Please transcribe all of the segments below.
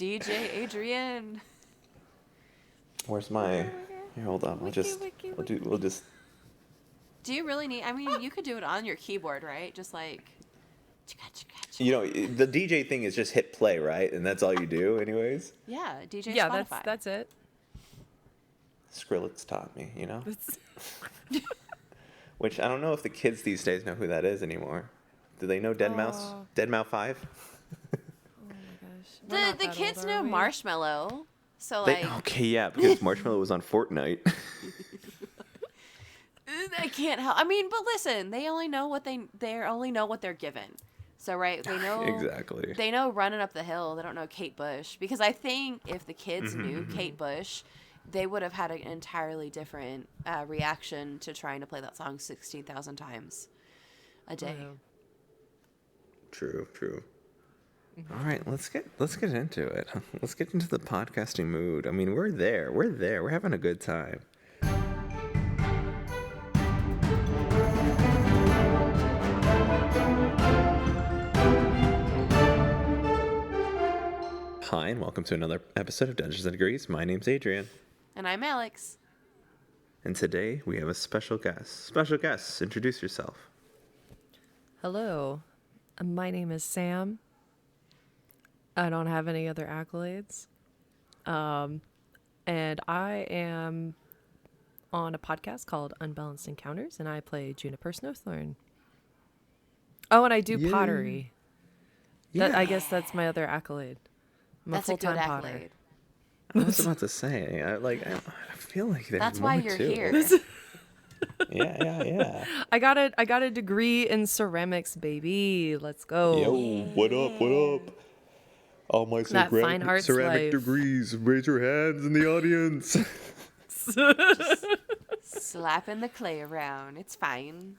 DJ Adrian. Where's my? Here, hold on. We'll just. Do you really need? I mean, you could do it on your keyboard, right? Just like. You know, the DJ thing is just hit play, right? And that's all you do, anyways. Yeah, DJ Yeah, Spotify. that's it. Skrillex taught me, you know. Which I don't know if the kids these days know who that is anymore. Do they know Dead Mouse? Dead Mouse 5? Oh my gosh. The kids know Marshmallow, so okay, yeah, because Marshmallow was on Fortnite. They can't help. I mean, but listen, they only know what they only know what they're given. So right, they know exactly. They know Running Up the Hill. They don't know Kate Bush, because I think if the kids knew Kate Bush, they would have had an entirely different reaction to trying to play that song 16,000 times a day. Oh. True. All right, let's get into it. Let's get into the podcasting mood. I mean, we're there. We're having a good time. Hi, and welcome to another episode of Dungeons & Degrees. My name's Adrian. And I'm Alex. And today we have a special guest. Special guest, introduce yourself. Hello, my name is Sam. I don't have any other accolades. And I am on a podcast called Unbalanced Encounters, and I play Juniper Snowthorn. Oh, and I do pottery. Yeah. I guess that's my other accolade. I'm That's a a good full-time potter. accolade. I was about to say, I feel like there's That's more why you're to here. it. Yeah. I got a degree in ceramics, baby. Let's go. Yo, what up? All my That fine arts life. degrees. Raise your hands in the audience. Slapping the clay around. It's fine.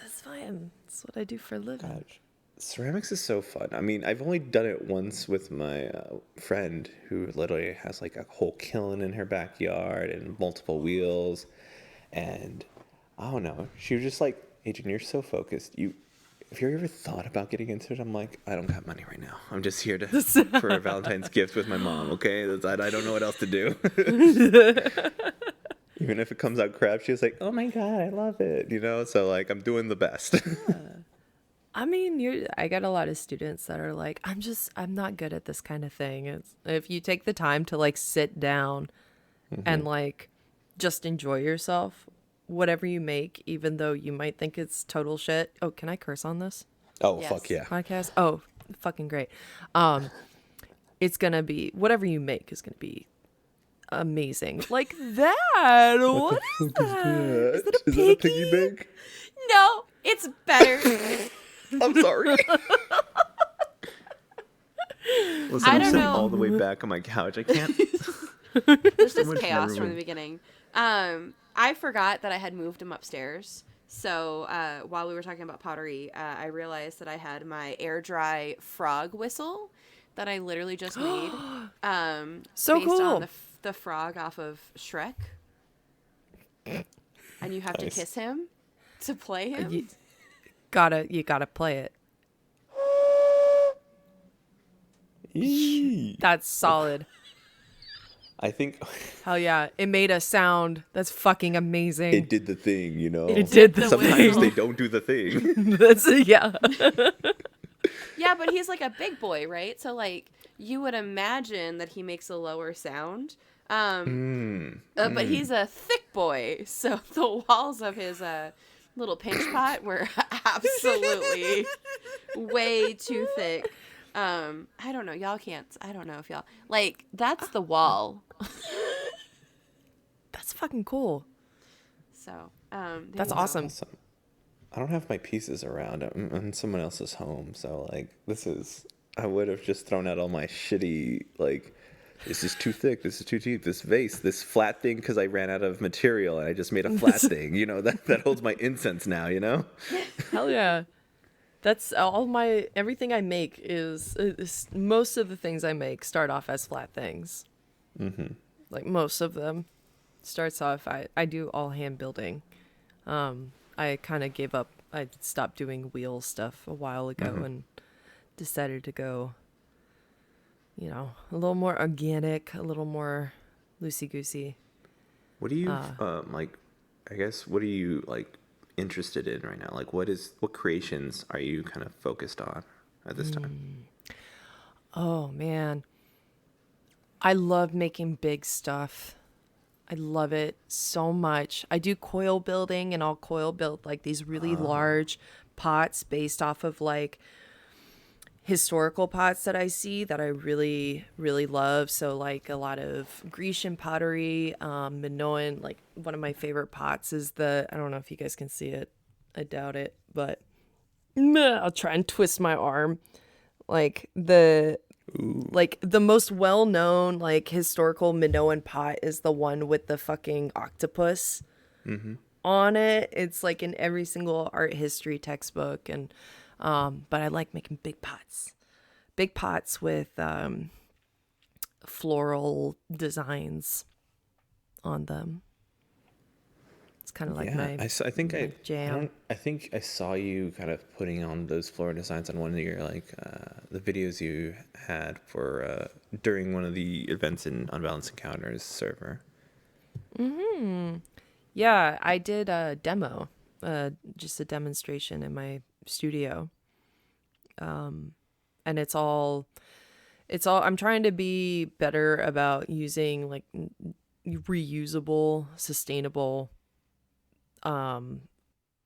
That's fine. That's what I do for a living. Gosh, ceramics is so fun. I mean, I've only done it once with my friend who literally has like a whole kiln in her backyard and multiple wheels. And I don't know. She was just like, Adrian, you're so focused. If you ever thought about getting into it, I'm like, I don't got money right now. I'm just here for a Valentine's gift with my mom, okay? I don't know what else to do. Even if it comes out crap, she's like, oh my God, I love it. You know, so like, I'm doing the best. I mean, I got a lot of students that are like, I'm not good at this kind of thing. If you take the time to like sit down and like just enjoy yourself, whatever you make, even though you might think it's total shit. Oh, can I curse on this Oh, Yes. fuck yeah. podcast? Oh, fucking great. It's gonna be, whatever you make is gonna be amazing. Like that. What is that? Is that a piggy bank? No, it's better. I'm sorry. Listen, I I'm don't sitting know. all the way back on my couch. I can't. There's just much chaos room. from the beginning. I forgot that I had moved him upstairs. So while we were talking about pottery, I realized that I had my air dry frog whistle that I literally just made. So based cool. on the frog off of Shrek. And you have to Nice. kiss him to play him. You gotta play it. Eee. That's solid. I think Hell yeah. It made a sound that's fucking amazing. it did the thing, you know. It did the Sometimes whistle. they don't do the thing. That's yeah. Yeah, but he's like a big boy, right? So like you would imagine that he makes a lower sound. But he's a thick boy, so the walls of his little pinch pot were absolutely way too thick. I don't know. Y'all can't. I don't know if y'all like. That's the wall. That's fucking cool. So That's you go. awesome. I don't have my pieces around. I'm in someone else's home, so like I would have just thrown out all my shitty like. This is too thick. This is too deep. This vase, this flat thing, because I ran out of material and I just made a flat thing. You know that holds my incense now. You know. Hell yeah. That's everything I make is most of the things I make start off as flat things. Mm-hmm. Like most of them starts off, I do all hand building. I kind of gave up. I stopped doing wheel stuff a while ago and decided to go you know, a little more organic, a little more loosey-goosey. What do you like? I guess what are you like interested in right now? Like, what creations are you kind of focused on at this time? Oh, man. I love making big stuff. I love it so much. I do coil building, and I'll coil build like these really large pots based off of like historical pots that I see that I really, really love. So like a lot of Grecian pottery, Minoan, like one of my favorite pots is I don't know if you guys can see it. I doubt it, but I'll try and twist my arm. Like the most well-known like historical Minoan pot is the one with the fucking octopus on it. It's like in every single art history textbook, and but I like making big pots with floral designs on them. It's kind of like my I think my jam. I think I saw you kind of putting on those floral designs on one of your like the videos you had for during one of the events in Unbalanced Encounters server. Yeah, I did a demo, just a demonstration in my studio. And it's all I'm trying to be better about using like reusable, sustainable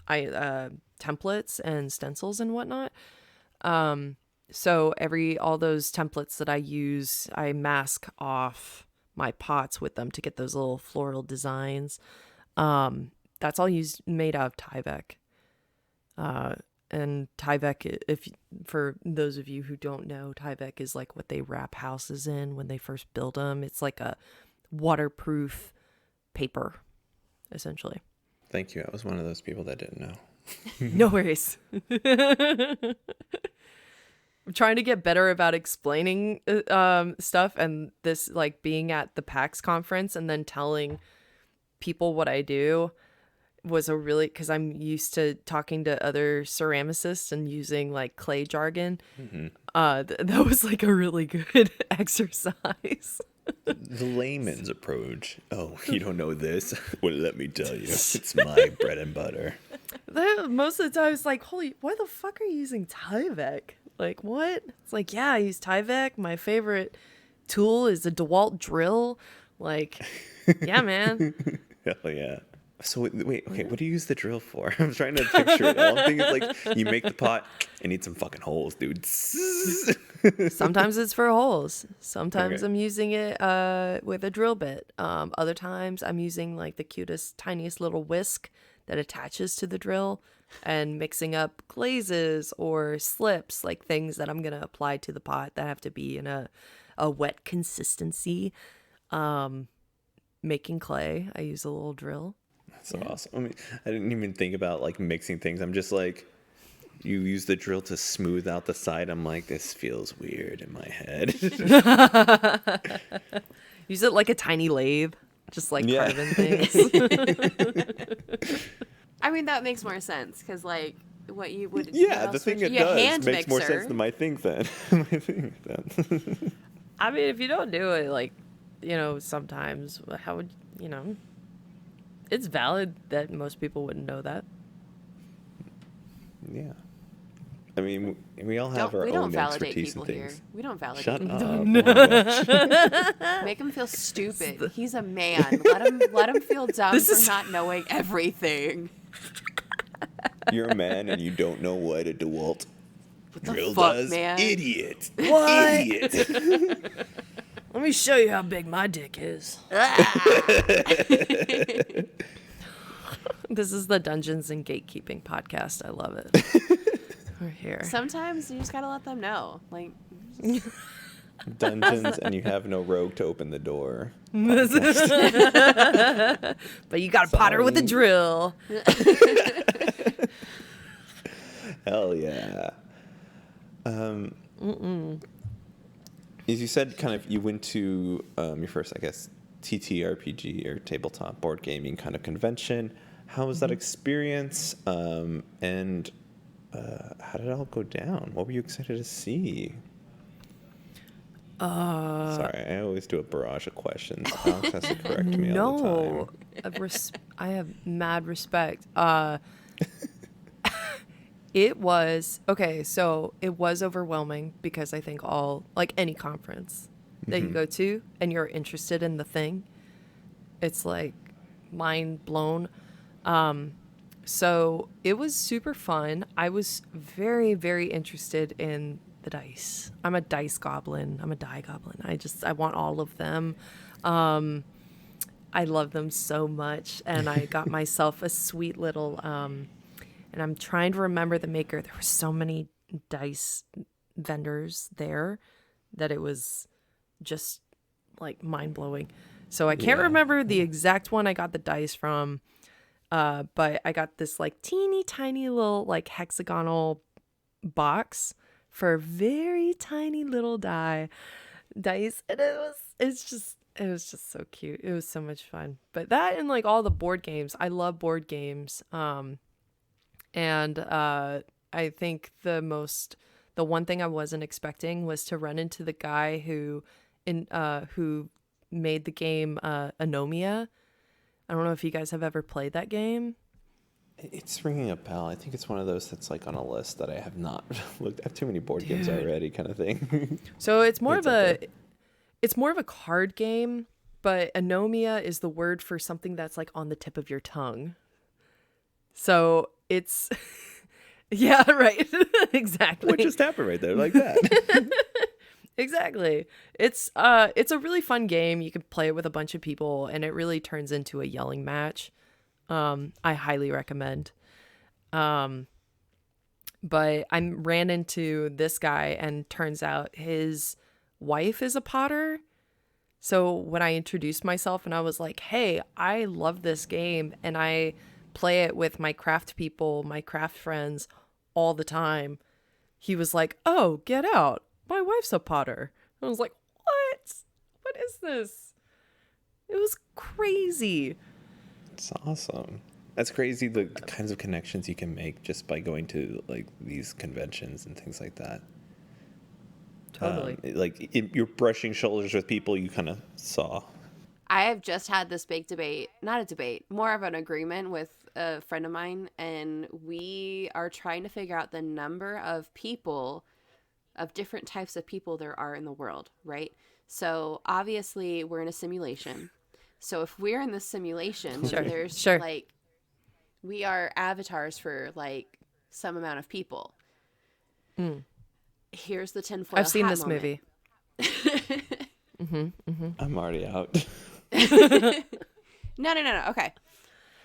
templates and stencils and whatnot. So all those templates that I use, I mask off my pots with them to get those little floral designs. That's all made out of Tyvek. And Tyvek, if for those of you who don't know, Tyvek is like what they wrap houses in when they first build them. It's like a waterproof paper, essentially. Thank you. I was one of those people that didn't know. No worries. I'm trying to get better about explaining stuff, and this like being at the PAX conference and then telling people what I do was because I'm used to talking to other ceramicists and using like clay jargon. That was like a really good exercise. The layman's approach. Oh, you don't know this? Well, let me tell you, it's my bread and butter. Most of the time, it's like, holy, why the fuck are you using Tyvek? Like, what? It's like, yeah, I use Tyvek. My favorite tool is a DeWalt drill. Like, yeah, man. Hell yeah. So wait, okay, what do you use the drill for? I'm trying to picture it. All I'm thinking is like, you make the pot, it needs some fucking holes, dude. Sometimes it's for holes. Sometimes Okay. I'm using it with a drill bit. Other times I'm using like the cutest, tiniest little whisk that attaches to the drill and mixing up glazes or slips, like things that I'm going to apply to the pot that have to be in a wet consistency. Making clay, I use a little drill. That's awesome. I mean, I didn't even think about like mixing things. I'm just like, you use the drill to smooth out the side. I'm like, this feels weird in my head. Use it like a tiny lathe, just like carving things. I mean, that makes more sense because, like, what you would. Yeah, what the else thing would it you- a does hand makes more mixer. sense than my thing then. My thing then. I mean, if you don't do it, like, you know, sometimes, how would, you know, it's valid that most people wouldn't know that. Yeah. I mean, we all have our We don't own validate expertise people and here. things. We don't validate Shut people. up. Make him feel stupid. He's a man. Let him feel dumb for not knowing everything. You're a man and you don't know what a DeWalt What the drill fuck, does? man? Idiot. What? Idiot. Let me show you how big my dick is. This is the Dungeons and Gatekeeping podcast. I love it. We're here. Sometimes you just gotta let them know. Like, Dungeons and you have no rogue to open the door. But you got a potter with a drill. Hell yeah. As you said, kind of, you went to your first, I guess, TTRPG or tabletop board gaming kind of convention. How was that experience? And how did it all go down? What were you excited to see? Sorry, I always do a barrage of questions. Alex has to correct me all the No, time. I have mad respect. It was okay. So it was overwhelming because I think like any conference that you go to and you're interested in the thing, it's like mind blown. So it was super fun. I was very, very interested in the dice. I'm a dice goblin. I'm a die goblin. I want all of them. I love them so much. And I got myself a sweet little, and I'm trying to remember the maker. There were so many dice vendors there that it was just like mind blowing. So I can't remember the exact one I got the dice from. But I got this like teeny tiny little like hexagonal box for very tiny little dice, and it was just so cute. It was so much fun. But that and like all the board games, I love board games. And I think the one thing I wasn't expecting was to run into the guy who made the game Anomia. I don't know if you guys have ever played that game. It's ringing a bell. I think it's one of those that's like on a list that I have not looked. I have too many board games already, kind of thing. So it's more of a card game, but anomia is the word for something that's like on the tip of your tongue. So it's yeah, right. Exactly. What just happened right there, like that? Exactly. It's a really fun game. You can play it with a bunch of people and it really turns into a yelling match. I highly recommend. But I ran into this guy and turns out his wife is a potter. So when I introduced myself and I was like, "Hey, I love this game and I play it with my craft people, my craft friends all the time." He was like, "Oh, get out. My wife's a potter." I was like, "What? What is this?" It was crazy. It's awesome. That's crazy, the kinds of connections you can make just by going to like these conventions and things like that. Totally. You're brushing shoulders with people you kind of saw. I have just had this big debate, not a debate, more of an agreement with a friend of mine, and we are trying to figure out the number of people, of different types of people there are in the world, right? So obviously we're in a simulation. So if we're in this simulation, then there's like, we are avatars for like some amount of people. Here's the tinfoil hat I've seen this moment. movie. I'm already out. No. Okay.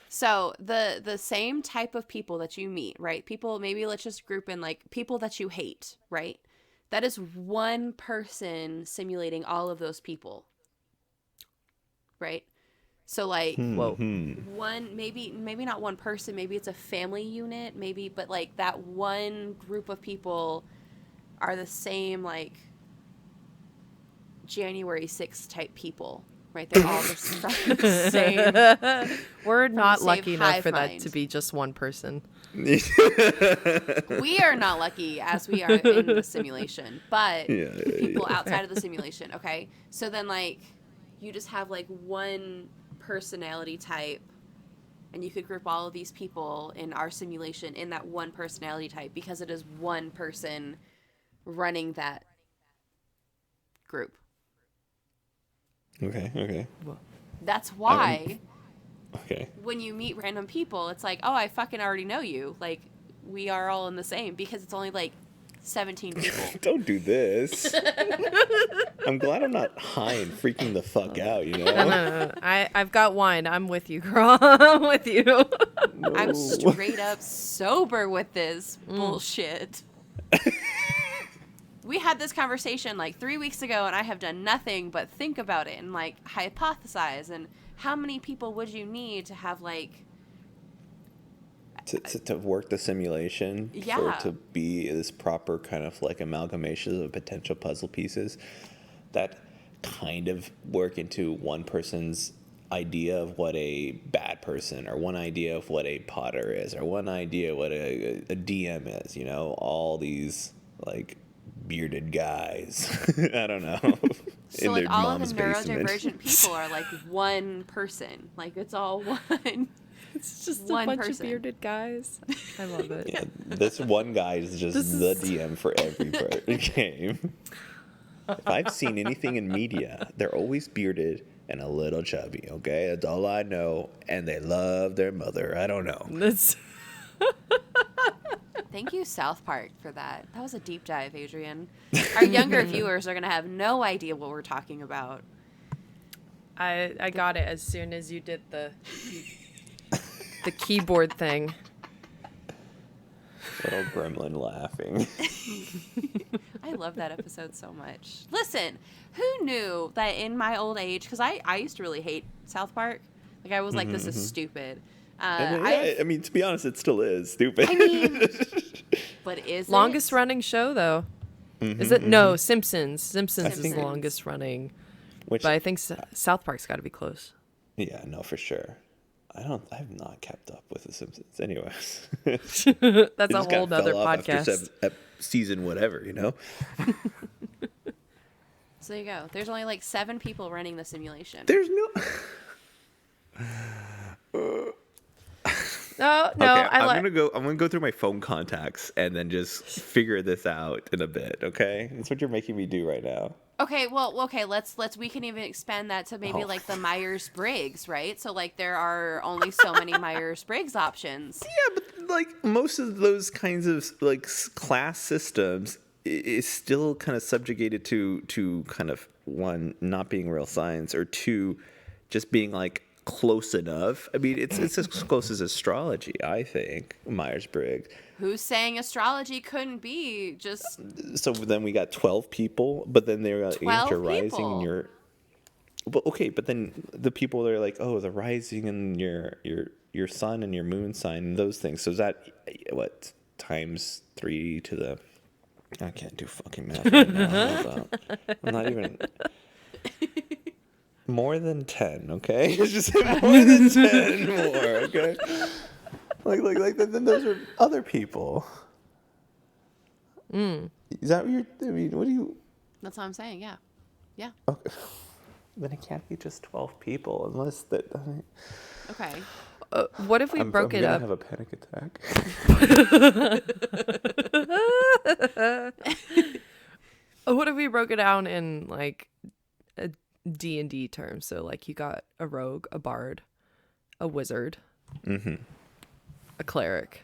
So the same type of people that you meet, right? People, maybe let's just group in like people that you hate, right? That is one person simulating all of those people. Right? So like one, maybe not one person, maybe it's a family unit, maybe, but like that one group of people are the same like January 6th type people, right? They're all just from the same. We're not lucky enough for mind. that to be just one person. We are not lucky as we are in the simulation, but people outside of the simulation, okay? So then like you just have like one personality type and you could group all of these people in our simulation in that one personality type because it is one person running that group. Okay. Well, that's why okay. When you meet random people, it's like, oh, I fucking already know you. Like, we are all in the same because it's only like 17 people. Don't do this. I'm glad I'm not high and freaking the fuck out, you know? No. I've got wine. I'm with you, girl. I'm with you. No. I'm straight up sober with this bullshit. We had this conversation like 3 weeks ago, and I have done nothing but think about it and like hypothesize. And how many people would you need to have like to work the simulation for it to be this proper kind of like amalgamation of potential puzzle pieces that kind of work into one person's idea of what a bad person, or one idea of what a potter is, or one idea what a DM is, you know, all these like bearded guys. I don't know. So like all of the neurodivergent people are like one person. Like it's all one. It's just one a bunch person. of bearded guys. I love it. Yeah, this one guy is just the DM for every game. If I've seen anything in media, they're always bearded and a little chubby, okay? That's all I know. And they love their mother. I don't know. That's Thank you, South Park, for that. That was a deep dive, Adrian. Our younger viewers are going to have no idea what we're talking about. I got it as soon as you did the keyboard thing. Little gremlin laughing. I love that episode so much. Listen, who knew that in my old age, because I used to really hate South Park. Like, I was like, this is stupid. I mean, to be honest, it still is stupid. I mean, but is Longest it? running show, though. Is it? No, Simpsons. Simpsons is the longest running. Which, But I think South Park's got to be close. yeah, no, for sure. I've not kept up with The Simpsons. Anyways. That's It a just whole kinda fell nother off after podcast. season whatever, you know? So there you go. There's only like 7 people running the simulation. There's no... No, Okay, I I'm gonna go through my phone contacts and then just figure this out in a bit, okay? That's what you're making me do right now. Okay, let's we can even expand that to maybe like the Myers-Briggs, right? So like there are only so many Myers-Briggs options. Yeah, but like most of those kinds of like class systems is still kind of subjugated to kind of one, not being real science, or two, just being like close enough. I mean, it's as close as astrology, I think. Myers-Briggs. Who's saying astrology couldn't be just So then we got 12 people, but then they're 12 you're rising people? and you're. Well, okay, but then the people that are like, oh, the rising and your sun and your moon sign and those things. So is that what times 3 to the? I can't do fucking math right now. Hold up. I'm not even. More than 10, okay? It's just more than 10 more, okay? Like then those are other people. Is that what you're, I mean, what do you... That's what I'm saying, yeah. Yeah. Okay. Then it can't be just 12 people unless that... Okay. what if we broke it up? I'm gonna have a panic attack. What if we broke it down in like a D&D terms? So like you got a rogue, a bard, a wizard, a cleric,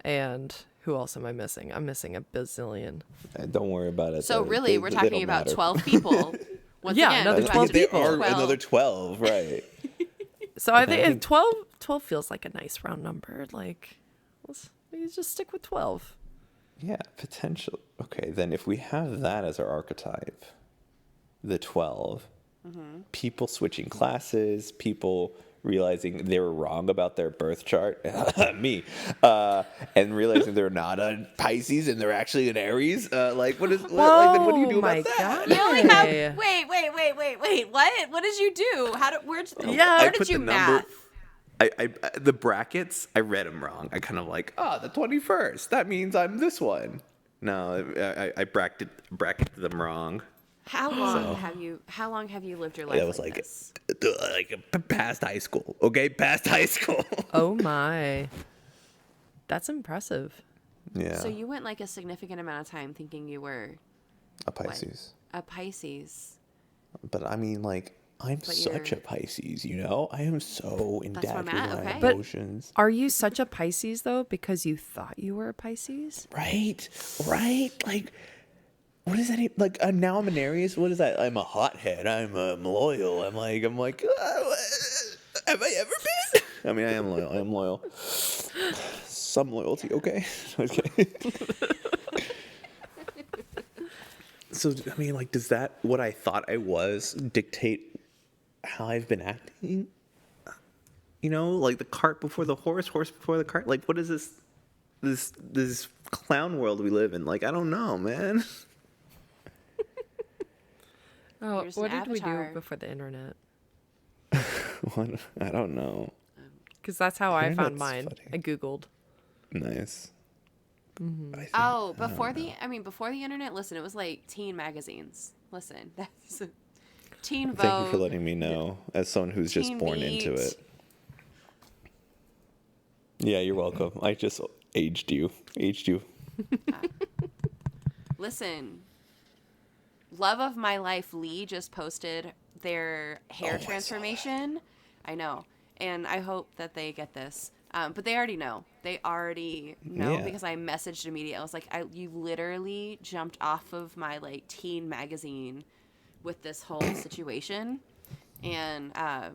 and who else am I missing? I'm missing a bazillion. Don't worry about it. So though. really, we're talking don't about matter. 12 people. Once Yeah, again, another 12 There people. are 12. another 12, right. So I think 12 feels like a nice round number. Like, we just stick with 12. Yeah, potential. Okay, then if we have that as our archetype, the 12, people switching classes, people realizing they were wrong about their birth chart, me, and realizing they're not a Pisces and they're actually an Aries. Like, what is? Like, then what do you do about that? You only have wait. What? What did you do? Where did you math? I the brackets, I read them wrong. I kind of like, the 21st. That means I'm this one. No, I bracketed them wrong. How long have you lived your life? That was like past high school. Okay, past high school. Oh my. That's impressive. Yeah. So you went like a significant amount of time thinking you were a Pisces. a Pisces. But I mean, like, I'm such a Pisces, you know? I am so in That's depth where with I'm at, my okay. emotions. Are you such a Pisces, though, because you thought you were a Pisces? Right? Like, what is that? Like, now I'm an Aries. What is that? I'm a hothead. I'm loyal. I'm like, have I ever been? I mean, I am loyal. Some loyalty, okay? Okay. So, I mean, like, does that, what I thought I was, dictate how I've been acting? You know, like the cart before the horse before the cart? Like, what is this clown world we live in? Like, I don't know, man. Oh, Here's what an did we do avatar. before the internet? What? I don't know. Because that's how I found Internet's mine. funny. I Googled. Nice. Mm-hmm. I think, Oh, I don't know. before the internet, listen, it was like teen magazines. Listen, that's Teen Thank you for Vogue, letting me know, as someone who's just Teen born into Beat. it. Yeah, you're welcome. I just aged you. Aged you. Listen, love of my life, Lee just posted their hair Oh, I saw that. transformation. I know, and I hope that they get this. But they already know. They already know Yeah. because I messaged immediately. I was like, you literally jumped off of my like teen magazine with this whole situation, and I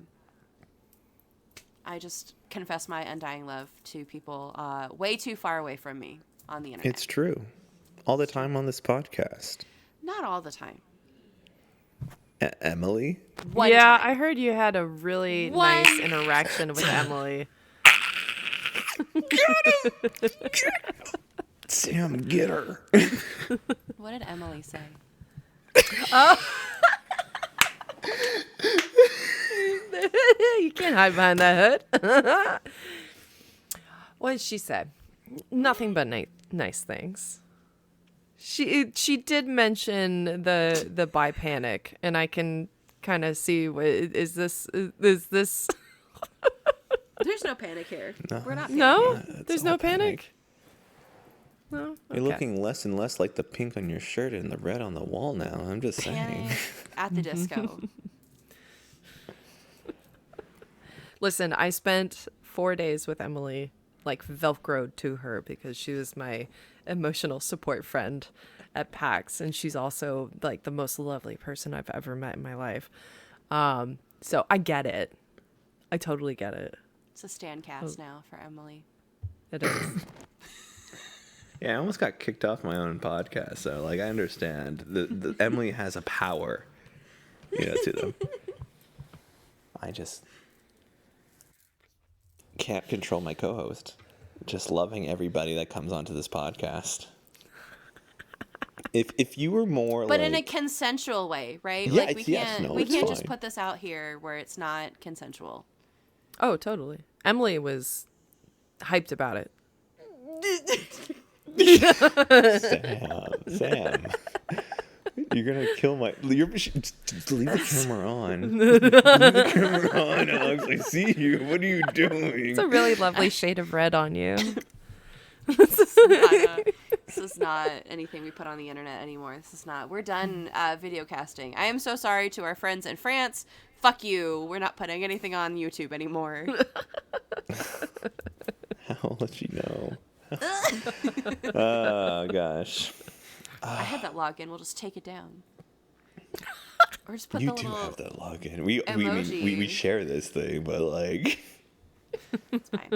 just confess my undying love to people way too far away from me on the internet. It's true. All the time on this podcast. Not all the time. Emily? One Yeah, time. I heard you had a really One nice interaction with Emily. Sam, get her. What did Emily say? You can't hide behind that hood. What did she say? Nothing but nice things. She did mention the bi panic, and I can kind of see what is this. There's no panic here. No. We're not panicking. No, It's there's all no panic. No, You're okay. looking less and less like the pink on your shirt and the red on the wall now. I'm just saying. Panic at the disco. Listen, I spent 4 days with Emily, like Velcroed to her because she was my emotional support friend at PAX, and she's also like the most lovely person I've ever met in my life. So I get it. I totally get it. It's a stand cast now for Emily. It is. Yeah, I almost got kicked off my own podcast, so like I understand. The Emily has a power, to them. I just can't control my co-host. Just loving everybody that comes onto this podcast. If you were more But like, in a consensual way, right? Yeah, Like we yes, can't no, we it's can't just fine. put this out here where it's not consensual. Oh, totally. Emily was hyped about it. Sam, you're gonna kill my. Just leave the camera on. Leave the camera on, Alex. I see you. What are you doing? It's a really lovely shade of red on you. This is not anything we put on the internet anymore. This is not. We're done video casting. I am so sorry to our friends in France. Fuck you. We're not putting anything on YouTube anymore. I'll let you know. Oh gosh. I had that login. We'll just take it down. Or just put You the do little. have that login. We emoji. share this thing, but like. It's fine.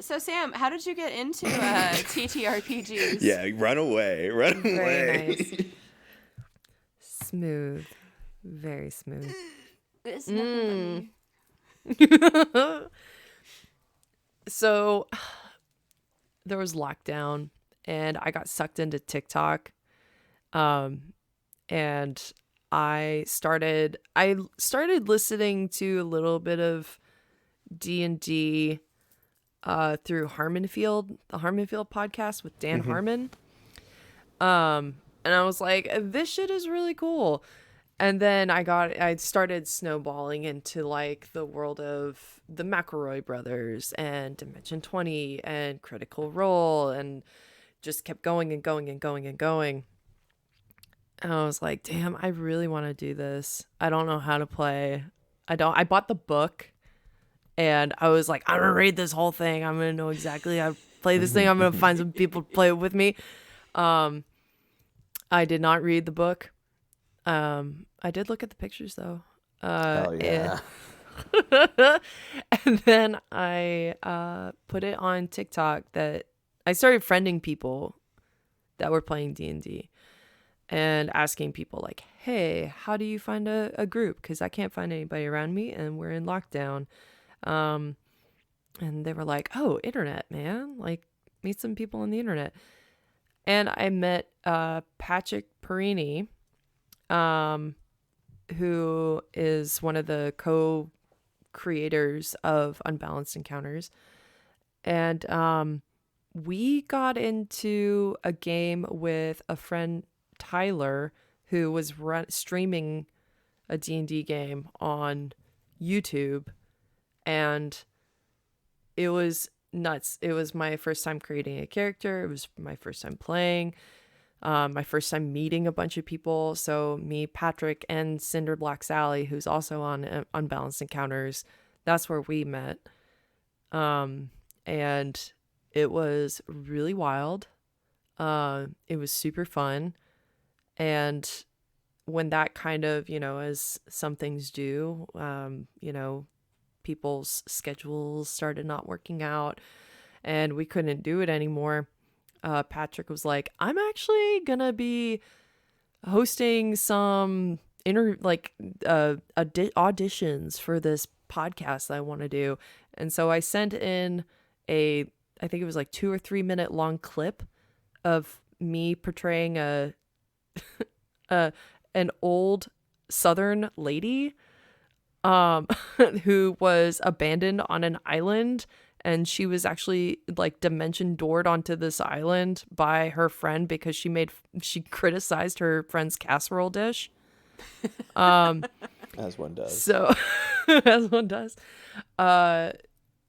So Sam, how did you get into TTRPGs? Yeah, run away. Run away. Very nice. Smooth. Very smooth. It's nothing but me. So there was lockdown and I got sucked into TikTok. And I started listening to a little bit of D&D through Harmonfield, the Harmonfield podcast with Dan Harmon. And I was like, this shit is really cool. And then I started snowballing into like the world of the McElroy brothers and Dimension 20 and Critical Role, and just kept going and going and going and going. And I was like, damn, I really want to do this. I don't know how to play. I bought the book and I was like, I'm going to read this whole thing. I'm going to know exactly how to play this thing. I'm going to find some people to play it with me. I did not read the book. I did look at the pictures though. Oh yeah. And then I put it on TikTok that I started friending people that were playing D&D and asking people like, hey, how do you find a group? Because I can't find anybody around me and we're in lockdown. And they were like, oh, internet, man. Like, meet some people on the internet. And I met Patrick Perini, who is one of the co-creators of Unbalanced Encounters. And we got into a game with a friend, Tyler, who was streaming a D&D game on YouTube, and it was nuts. It was my first time creating a character. It was my first time playing, my first time meeting a bunch of people. So me, Patrick, and Cinder Black Sally, who's also on Unbalanced Encounters, that's where we met. And it was really wild. It was super fun. And when that kind of, as some things do, people's schedules started not working out and we couldn't do it anymore. Patrick was like, I'm actually gonna be hosting some auditions for this podcast that I want to do. And so I sent in I think it was like 2 or 3 minute long clip of me portraying an old Southern lady who was abandoned on an island, and she was actually like dimension doored onto this island by her friend because she criticized her friend's casserole dish. As one does. So as one does.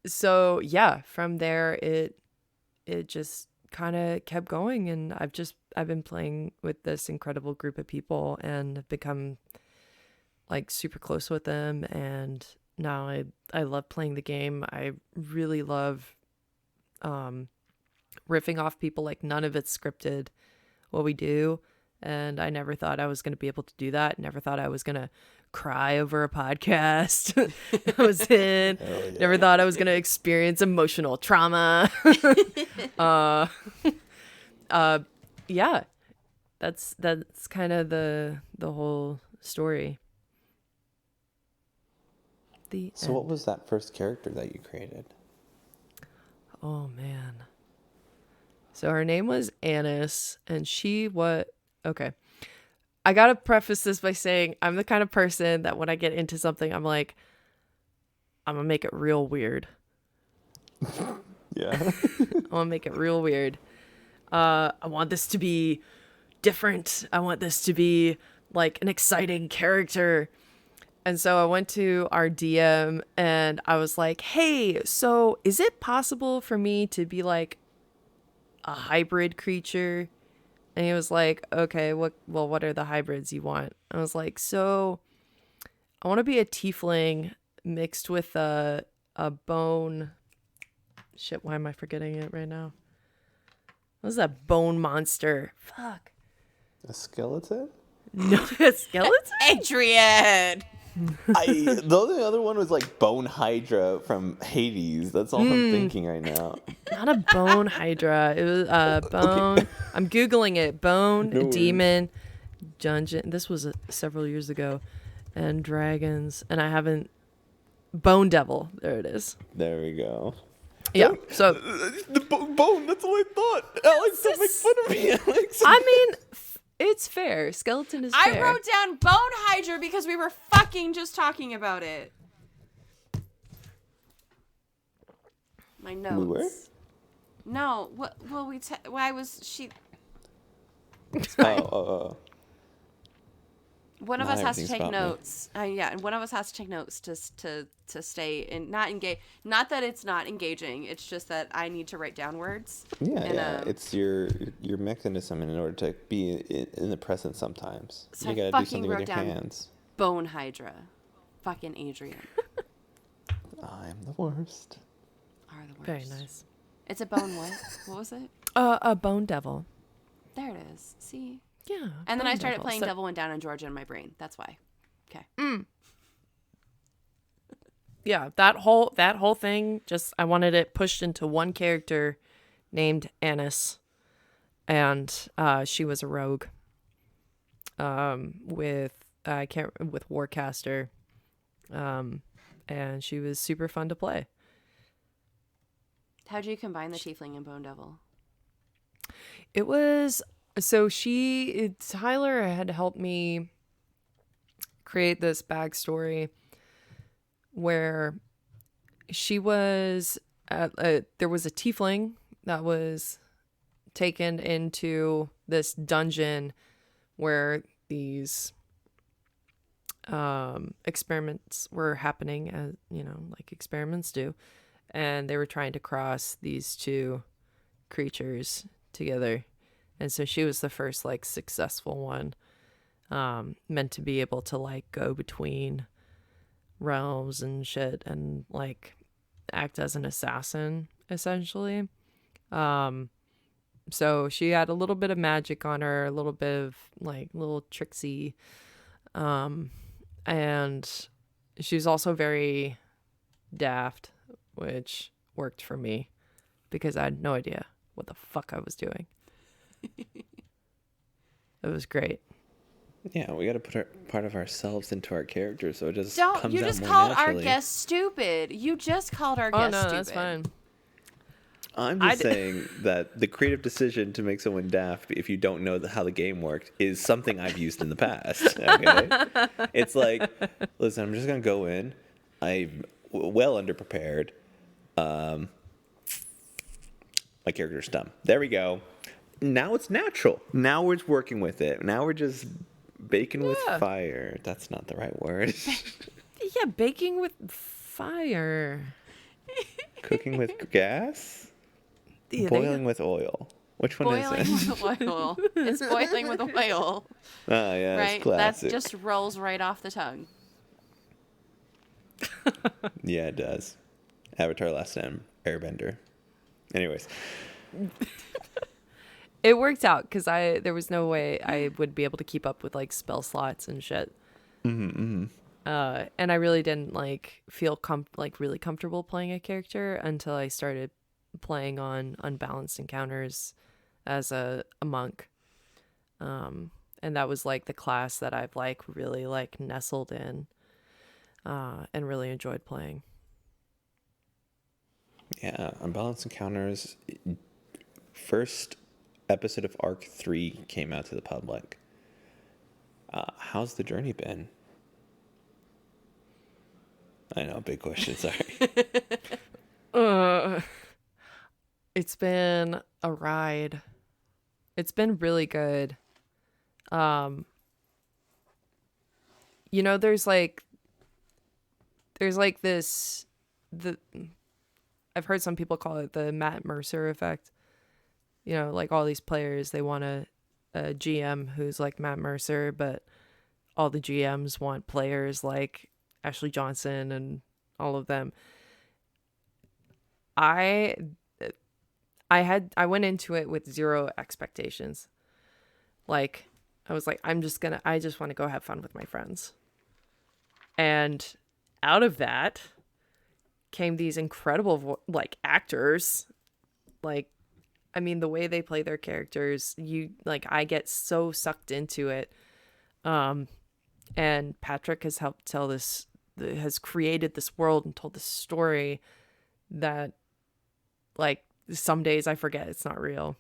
So yeah, from there it just kind of kept going, and I've been playing with this incredible group of people and have become like super close with them, and now I love playing the game. I really love riffing off people. Like, none of it's scripted what we do, and I never thought I was going to be able to do that. Never thought I was going to cry over a podcast I was in. Oh, yeah. Never thought I was going to experience emotional trauma. Yeah, that's kind of the whole story. So what was that first character that you created? Oh man. So her name was Annis, and okay. I gotta preface this by saying I'm the kind of person that when I get into something, I'm like, I'm gonna make it real weird. Yeah. I'm gonna make it real weird. I want this to be different. I want this to be like an exciting character. And so I went to our DM and I was like, hey, so is it possible for me to be like a hybrid creature? And he was like, okay, what are the hybrids you want? I was like, so I want to be a tiefling mixed with a bone. Shit, why am I forgetting it right now? What was that bone monster? Fuck. A skeleton? No, a skeleton? Adrian! The only other one was like Bone Hydra from Hades. That's all I'm thinking right now. Not a bone hydra. It was bone. Okay. I'm Googling it. Bone, demon, dungeon. This was several years ago. And dragons. And I haven't. Bone devil. There it is. There we go. Yeah. So. The bone. That's what I thought. Alex, don't make fun of me, Alex. I mean. It's fair. Skeleton is fair. I wrote down Bone Hydra because we were fucking just talking about it. My notes. We were? No. Well, why was she... It's fine. One of us has to take notes. Yeah, and one of us has to take notes to stay in, not engage. Not that it's not engaging. It's just that I need to write down words. Yeah. It's your mechanism in order to be in the present sometimes. So you gotta do something with your hands. Bone Hydra. Fucking Adrian. I'm the worst. Are the worst. Very nice. It's a bone what? What was it? A bone devil. There it is. See? Yeah. And then I started playing Devil Went Down in Georgia in my brain. That's why. Okay. Yeah, that whole thing, just I wanted it pushed into one character named Annis. And she was a rogue. With Warcaster. And she was super fun to play. How'd you combine the Tiefling and Bone Devil? It was... So Tyler had helped me create this backstory where she was, there was a tiefling that was taken into this dungeon where these experiments were happening, as like experiments do, and they were trying to cross these two creatures together. And so she was the first like successful one, meant to be able to like go between realms and shit and like act as an assassin essentially. So she had a little bit of magic on her, a little bit of like little tricksy, and she's also very daft, which worked for me because I had no idea what the fuck I was doing. It was great. Yeah, we got to put part of ourselves into our characters, so it just Don't comes you out just more called naturally. our guest stupid? You just called our Oh guest no, stupid. that's fine. I'm just saying that the creative decision to make someone daft if you don't know how the game worked is something I've used in the past. Okay, it's like, listen, I'm just gonna go in. I'm well underprepared. My character's dumb. There we go. Now it's natural. Now we're just working with it. Now we're just baking with fire. That's not the right word. Yeah, baking with fire. Cooking with gas. Yeah, Boiling with oil. Which one Boiling is it? with oil. It's boiling with oil. Oh, yeah, Right? it's classic. That just rolls right off the tongue. Yeah, it does. Avatar Last Airbender. Anyways. It worked out because there was no way I would be able to keep up with like spell slots and shit. And I really didn't like feel really comfortable playing a character until I started playing on Unbalanced Encounters as a monk. And that was like the class that I've like really like nestled in and really enjoyed playing. Yeah, Unbalanced Encounters. First episode of Arc 3 came out to the public. How's the journey been? I know, big question, sorry. It's been a ride. It's been really good. There's like this I've heard some people call it the Matt Mercer effect. Like all these players, they want a GM who's like Matt Mercer, but all the GMs want players like Ashley Johnson and all of them. I went into it with zero expectations. Like, I was like, I just want to go have fun with my friends. And out of that came these incredible actors. Like, I mean, the way they play their characters, I get so sucked into it. And Patrick has helped has created this world and told this story that, like, some days I forget it's not real.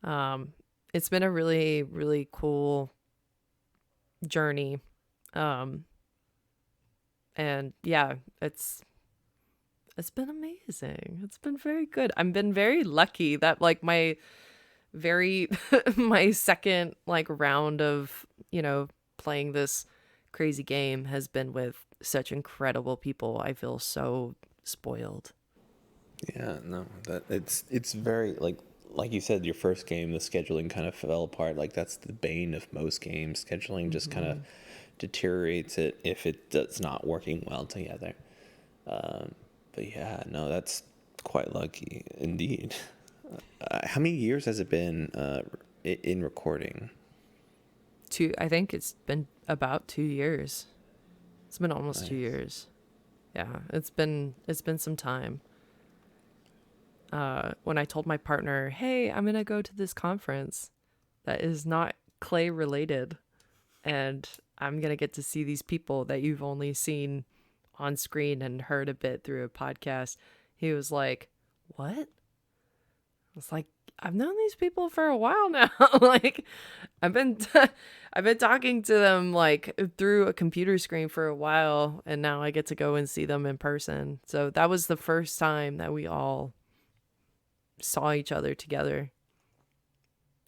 It's been a really, really cool journey. And yeah, it's been amazing. It's been very good. I've been very lucky that like my second like round of, playing this crazy game has been with such incredible people. I feel so spoiled. Yeah, no, that it's very like you said, your first game, the scheduling kind of fell apart. Like that's the bane of most games. Scheduling just kind of deteriorates it if it does not working well together. But yeah, no, that's quite lucky indeed. How many years has it been in recording? I think it's been about 2 years. It's been almost Nice. 2 years. Yeah, it's been some time. When I told my partner, hey, I'm going to go to this conference that is not Clay related, and I'm going to get to see these people that you've only seen on screen and heard a bit through a podcast. He was like, what? I was like, I've known these people for a while now. Like, I've been talking to them like through a computer screen for a while, and now I get to go and see them in person. So that was the first time that we all saw each other together.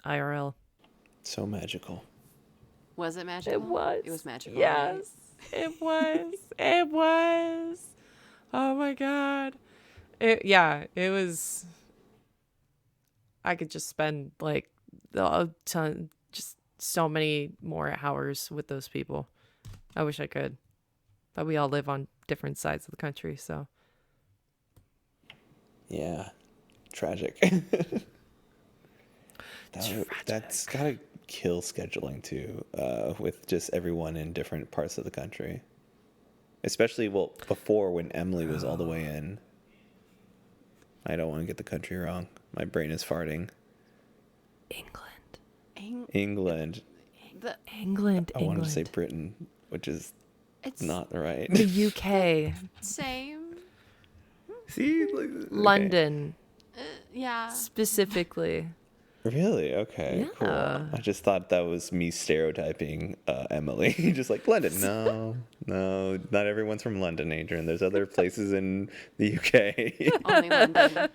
IRL. So magical. Was it magical? It was. It was magical. Yes, right? it was. It was. Oh my God. It was. I could just spend like a ton, just so many more hours with those people. I wish I could, but we all live on different sides of the country, so. Yeah. Tragic. That's gotta kill scheduling too, with just everyone in different parts of the country. Especially, well, before when Emily was all the way in. I don't want to get the country wrong. My brain is farting. England. England. I wanted to say Britain, which is not right. The UK. Same. See? Like, London. Yeah. Specifically. Really? Okay, Yeah. cool. I just thought that was me stereotyping Emily. Just like, London. No, not everyone's from London, Adrian. There's other places in the UK. Only London.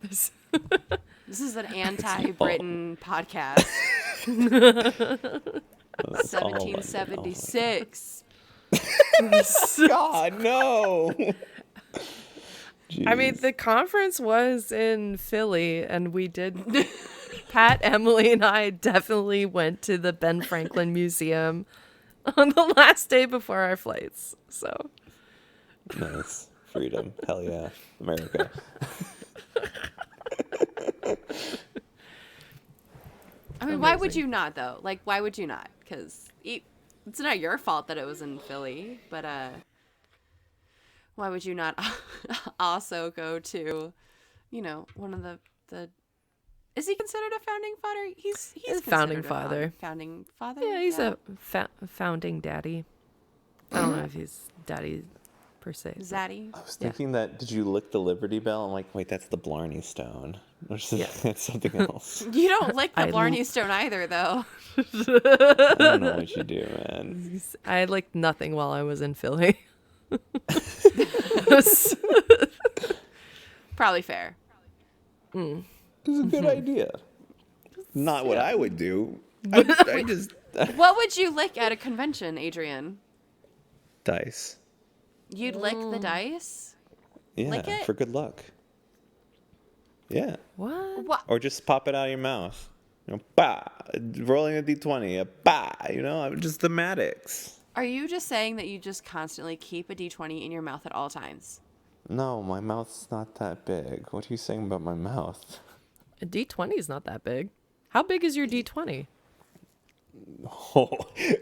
This is an anti-Britain podcast. 1776. God, no. I mean, the conference was in Philly, and we did. Pat, Emily, and I definitely went to the Ben Franklin Museum on the last day before our flights. So Nice. Freedom. Hell yeah. America. I mean, why would you not, though? Like, why would you not? Because it's not your fault that it was in Philly, but why would you not also go to, one of the is he considered a founding father? He's a founding considered a father. Founding father? yeah, he's a founding daddy. I don't know if he's daddy per se. but- Zaddy. I was thinking that, did you lick the Liberty Bell? I'm like, wait, that's the Blarney Stone. That's something else. You don't lick the I Blarney Stone either, though. I don't know what you do, man. I liked nothing while I was in Philly. Probably fair. It's a good idea. Not what I would do. I just... What would you lick at a convention, Adrian? Dice. You'd lick the dice? Yeah, Lick it? for good luck. Yeah. What? What? Or just pop it out of your mouth. Bah! Rolling a d20. Bah! Just thematics. Are you just saying that you just constantly keep a d20 in your mouth at all times? No, my mouth's not that big. What are you saying about my mouth? A D20 is not that big. How big is your D20? Oh,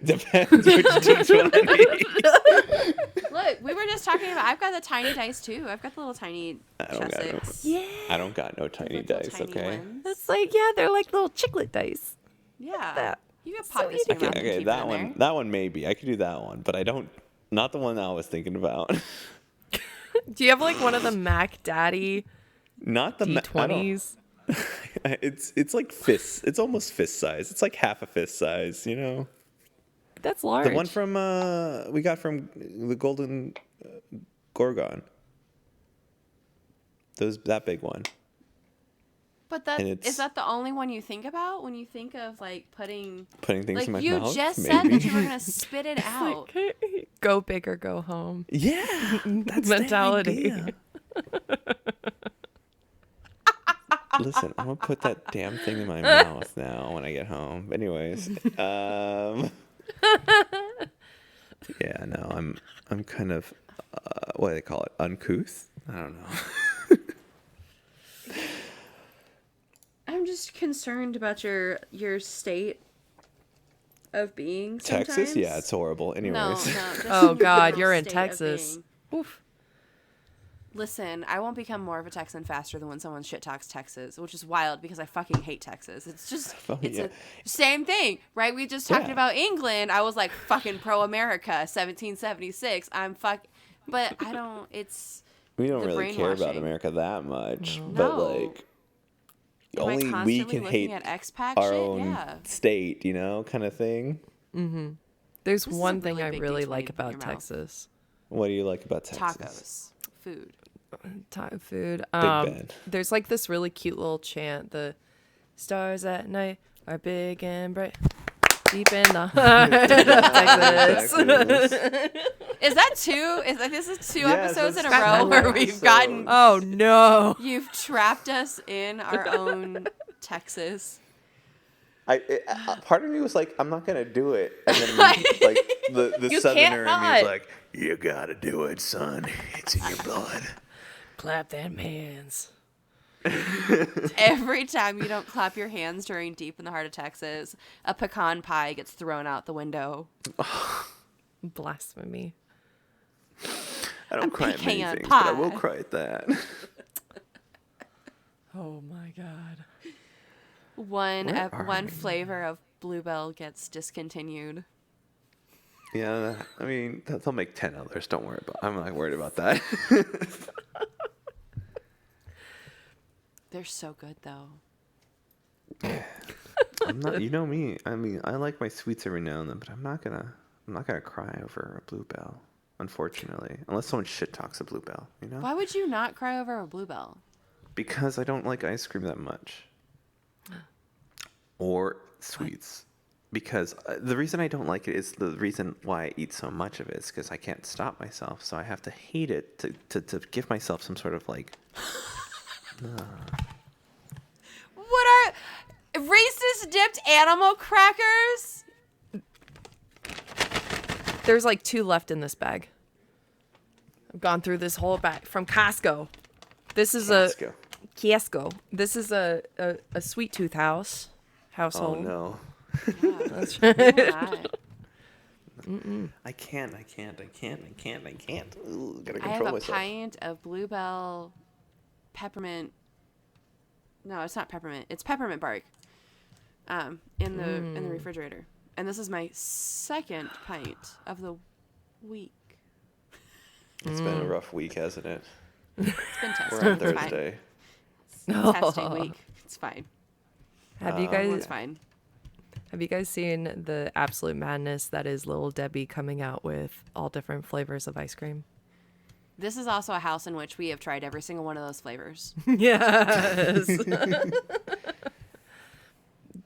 depends which d20. Look, we were just talking about, I've got the tiny dice too. I've got the little tiny chesses. Yeah. I don't got no tiny Little dice, tiny okay? ones. That's like, they're like little chiclet dice. Yeah. that. You can So pop this in your easy. mouth and Okay, keep that it in one. there. That one maybe. I could do that one, but I don't. Not the one I was thinking about. Do you have like one of the Mac Daddy Not the D20s? It's like fist. It's almost fist size. It's like half a fist size. That's large. The one from we got from the Golden Gorgon. That big one. But And is it's- that the only one you think about when you think of like putting Putting things like in my you mouth. just maybe. said that you were gonna spit it out. Like, go big or go home. Yeah, that's Mentality. The idea. Listen, I'm gonna put that damn thing in my mouth now when I get home. Anyways, yeah, no, I'm kind of what do they call it? Uncouth? I don't know. I'm just concerned about your state of being sometimes. Texas? Yeah, it's horrible. Anyways, No, just Oh your God, you're in state of Texas. being. Oof. Listen, I won't become more of a Texan faster than when someone shit talks Texas, which is wild because I fucking hate Texas. It's just, it's yeah. a same thing, right? We just talked Yeah. about England. I was like, fucking pro-America, 1776. But I don't, it's we don't the really care about brainwashing. America that much, No. but like. Am I Only we constantly can looking hate at expat our shit? own Yeah. state, kind of thing. There's This is one a thing really I big really D20 like in about your mouth. Texas. What do you like about Texas? Tacos, food. Time food. Ben. There's like this really cute little chant. The stars at night are big and bright, deep in the heart of Texas. Is that two? This is two Yes, episodes in a that's row two where we've gotten. Oh no! You've trapped us in our own Texas. Part of me was like, I'm not gonna do it, and then like the You southerner can't in me not. is like, you gotta do it, son. It's in your blood. Clap them hands. Every time you don't clap your hands during Deep in the Heart of Texas, a pecan pie gets thrown out the window. Blasphemy. I don't cry at many pecan things, but I will pie. cry at that. Oh my god. One flavor of Bluebell gets discontinued. Yeah, I mean, they'll make 10 others. Don't worry about. I'm not worried about that. They're so good though. I'm not. You know me. I mean, I like my sweets every now and then, but I'm not gonna cry over a Bluebell. Unfortunately, unless someone shit talks a Bluebell, you know. Why would you not cry over a Bluebell? Because I don't like ice cream that much. Or sweets. Because the reason I don't like it is the reason why I eat so much of it is because I can't stop myself. So I have to hate it to give myself some sort of like. What are racist dipped animal crackers? There's like 2 left in this bag. I've gone through this whole bag from Costco. This is Kiesco. This is a sweet tooth household. Oh no. Yeah, That's right. I can't. Ooh, gotta I have control a myself. pint of Bluebell peppermint. No, it's not peppermint. It's peppermint bark. In the refrigerator, and this is my second pint of the week. It's been a rough week, hasn't it? It's been testing. We're on It's fine. Thursday. It's testing week. It's fine. Have you Everyone's guys fine. have you guys seen the absolute madness that is Little Debbie coming out with all different flavors of ice cream? This is also a house in which we have tried every single one of those flavors. Yes.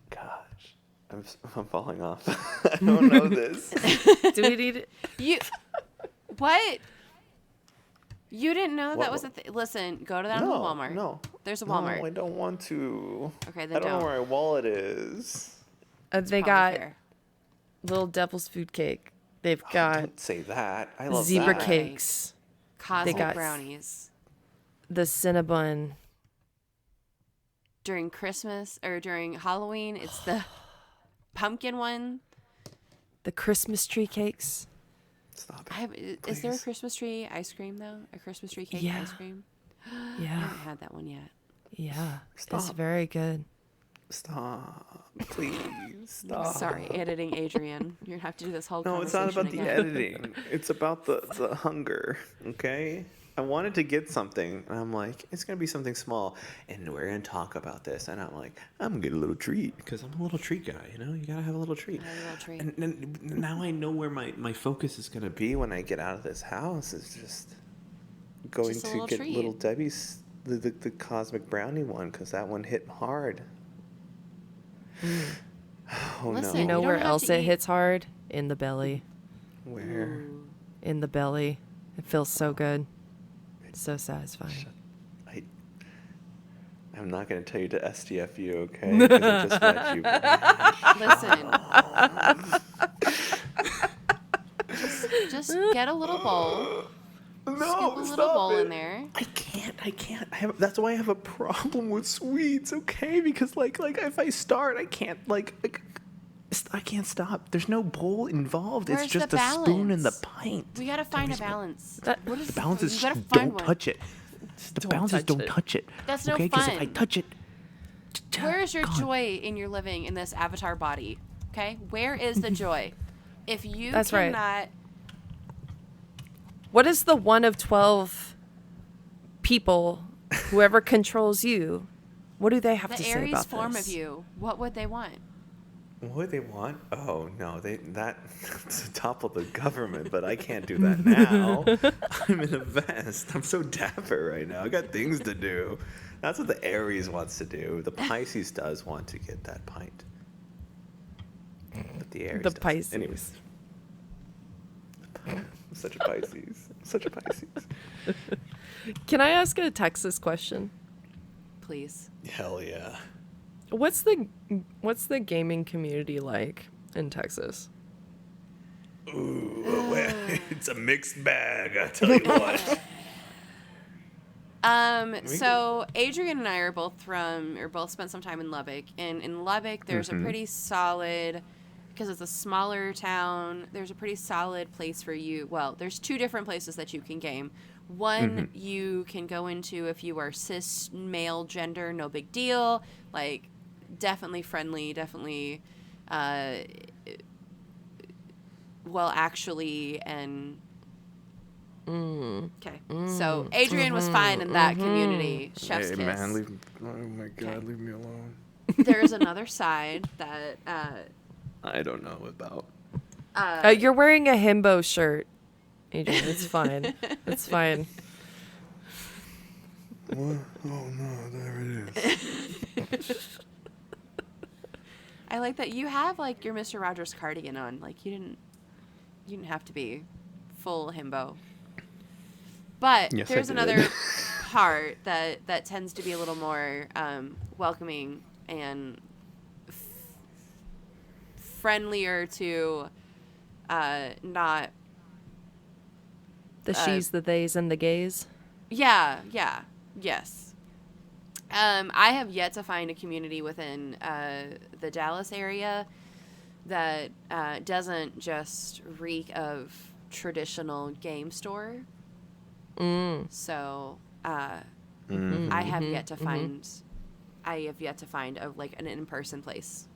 Gosh, I'm falling off. I don't know this. Do we need it? What? You didn't know What- that was a thing? Listen, go to that Walmart. No. There's a No, Walmart. I don't want to. Okay, then I don't know don't. where my wallet is. They Probably got fair. Little Devil's Food Cake. They've Oh, got don't say that. I love zebra that. cakes, Cosmic got- brownies. the Cinnabon. During Christmas or during Halloween, it's the pumpkin one. The Christmas tree cakes. Stop it. Is there a Please. Christmas tree ice cream though? A Christmas tree cake Yeah. ice cream? I Yeah. haven't had that one yet. Yeah. It's Stop. very good. Stop. Please. Stop. Sorry, editing Adrian. You're gonna have to do this whole No, it's not conversation about the again. editing. It's about the hunger. Okay. I wanted to get something, and I'm like, it's gonna be something small, and we're gonna talk about this, and I'm like, I'm gonna get a little treat because I'm a little treat guy. You know, you gotta have a little treat. Have a little treat. And now I know where my focus is gonna be when I get out of this house. Is just going Just a to little get treat. Little Debbie's the cosmic brownie one because that one hit hard. Oh Listen, no! You know don't where have else to it eat- hits hard? In the belly. Where? In the belly. It feels so good. So satisfying. I'm not going to tell you to STFU, okay? 'Cause I just met you. Listen. just get a little bowl. No, Scoop a little stop bowl it. in there. I can't. That's why I have a problem with sweets, okay? Because like if I start, I can't I can't stop. There's no bowl involved. Where's it's just the a spoon and the balance? pint. We gotta find a balance. What is The balance is you gotta just find don't one. touch it. The balance is touch don't it. touch it. That's no okay? Because if I fun. touch it, Where is your gone. joy in your living in this avatar body? Okay, where is the joy? If you That's right. cannot, What is the one of 12 people, whoever controls you, what do they have the to say Aries about form this? of you, what would they want? What would they want? Oh no, that's to topple the government, but I can't do that now. I'm in a vest. I'm so dapper right now. I got things to do. That's what the Aries wants to do. The Pisces does want to get that pint. But the Aries The doesn't. Pisces. Anyways. I'm such a Pisces. I'm such a Pisces. Can I ask a Texas question? Please. Hell yeah. What's the gaming community like in Texas? Ooh, it's a mixed bag, I tell you what. So Adrian and I are both spent some time in Lubbock, and in Lubbock there's a pretty solid, because it's a smaller town, there's a pretty solid place for you. Well, there's two different places that you can game. One you can go into if you are cis male gender, no big deal, like definitely friendly, definitely well actually, and okay. So Adrian was fine in that community. Chef's Hey kiss. man, oh my god, leave me alone. There's another side that I don't know about. You're wearing a himbo shirt, Adrian. It's fine. It's fine. What? Oh no, there it is. I like that you have like your Mr. Rogers cardigan on. Like you didn't have to be full himbo. But Yes, I there's did. another part that tends to be a little more welcoming and friendlier to not The she's, the theys, and the gays. yeah, yes. I have yet to find a community within the Dallas area that doesn't just reek of traditional game store. So I have yet to find an in-person place.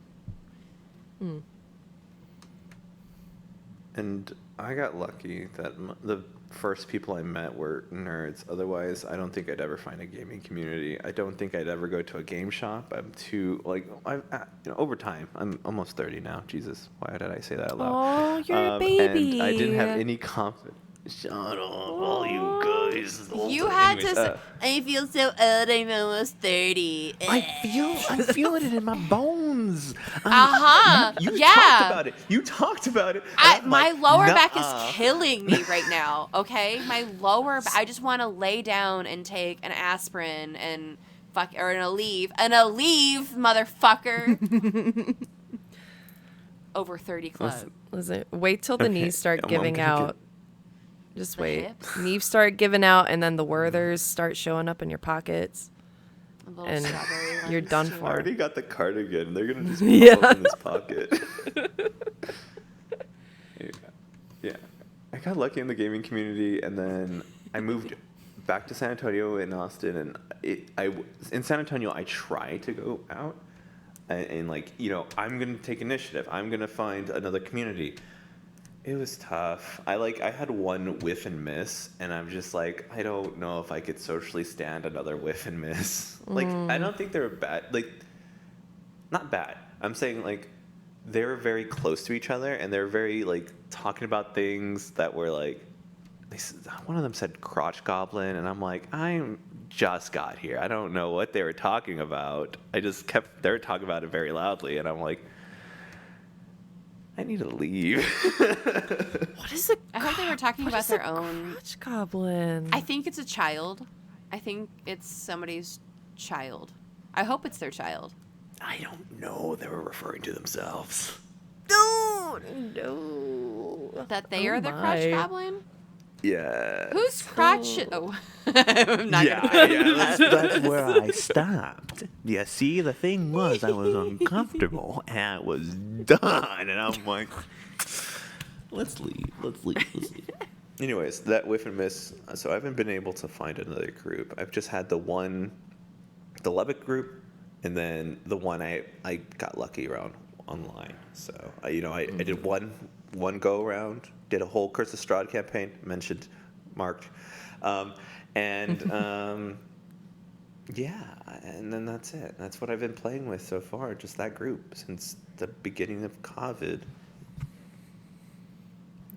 And I got lucky that the first people I met were nerds. Otherwise, I don't think I'd ever find a gaming community. I don't think I'd ever go to a game shop. I'm too over time. I'm almost 30 now. Jesus, why did I say that out loud? Oh, you're a baby. And I didn't have any confidence. Shut up, all you guys. You had to say, I feel so old, I'm almost 30. I'm feeling it in my bones. You Yeah. talked about it. You talked about it. My lower back is killing me right now, okay? My lower back. I just want to lay down and take an aspirin and an Aleve. An Aleve, motherfucker. Over 30 club. Listen, wait till the knees start Mom, giving can you out. Just The wait. hips? Knees start giving out, and then the Werthers start showing up in your pockets. A little And strawberry you're ones, done too. I for. already got the cardigan. They're gonna just Yeah. pop up in this pocket. Yeah, I got lucky in the gaming community, and then I moved back to San Antonio in Austin, and in San Antonio I try to go out, and I'm gonna take initiative. I'm gonna find another community. It was tough. I had one whiff and miss, and I'm just like, I don't know if I could socially stand another whiff and miss. I don't think they're bad. Not bad. I'm saying they're very close to each other, and they're very talking about things that were one of them said crotch goblin, and I'm like, I just got here. I don't know what they were talking about. They were talking about it very loudly, and I'm like, I need to leave. What is it? I hope they were talking about their own. Crotch goblin. I think it's a child. I think it's somebody's child. I hope it's their child. I don't know. They were referring to themselves. No. That they are the my. crotch goblin? Yeah. Who's crotch? Oh, I'm not Yeah, that's where I stopped. Yeah, see, the thing was, I was uncomfortable, and I was done, and I'm like, let's leave. Anyways, that whiff and miss, so I haven't been able to find another group. I've just had the Lubbock group, and then the one I got lucky around online. So, I did one go around, did a whole Curse of Strahd campaign, marked, and Yeah, and then that's it. That's what I've been playing with so far, just that group since the beginning of COVID.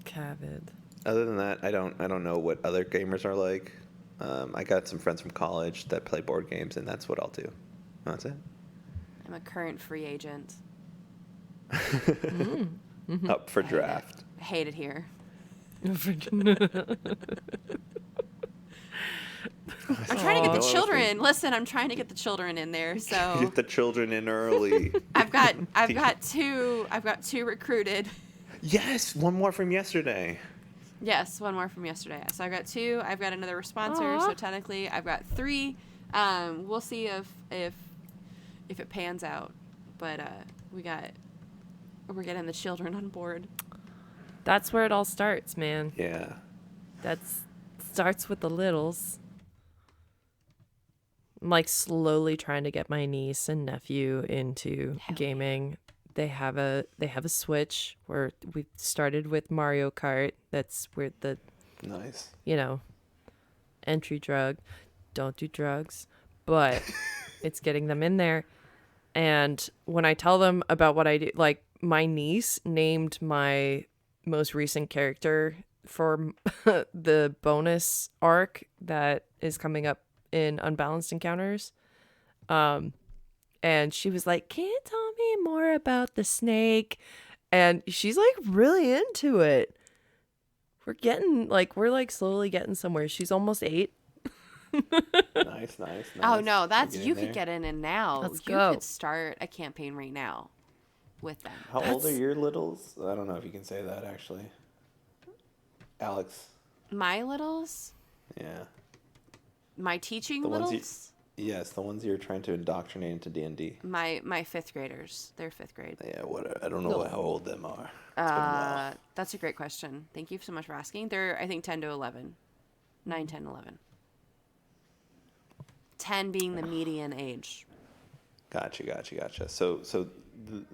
Cavid. Other than that, I don't know what other gamers are like. I got some friends from college that play board games, and that's what I'll do. That's it. I'm a current free agent. Up for I hate draft. it. I hate it here. I'm trying to get the Aw. children. Listen, I'm trying to get the children in there. So Get the children in early. I've got two recruited. Yes, one more from yesterday. Yes, one more from yesterday. So I've got two. I've got another sponsor. Aw. So technically, I've got three. We'll see if it pans out. But we're getting the children on board. That's where it all starts, man. Yeah. That's starts with the littles. I'm like slowly trying to get my niece and nephew into gaming. They have a Switch where we started with Mario Kart. That's where the Nice. entry drug. Don't do drugs, but it's getting them in there. And when I tell them about what I do, like my niece named my most recent character for the bonus arc that is coming up in Unbalanced Encounters. And she was like, "Can you tell me more about the snake?" And she's like really into it. We're slowly getting somewhere. She's almost 8. Nice. Oh no, that's We're you getting could there. get in and now. Let's You go. could start a campaign right now with them. How old are your littles? I don't know if you can say that actually. Alex. My littles, Yeah. my teaching The ones littles, Yes, the ones you're trying to indoctrinate into D&D. my 5th graders. They're 5th grade. Yeah, what? I don't know how old them are. It's been a while. That's a great question. Thank you so much for asking. They're, I think, 10 to 11. 9, 10, 11. 10 being the median age. Gotcha. So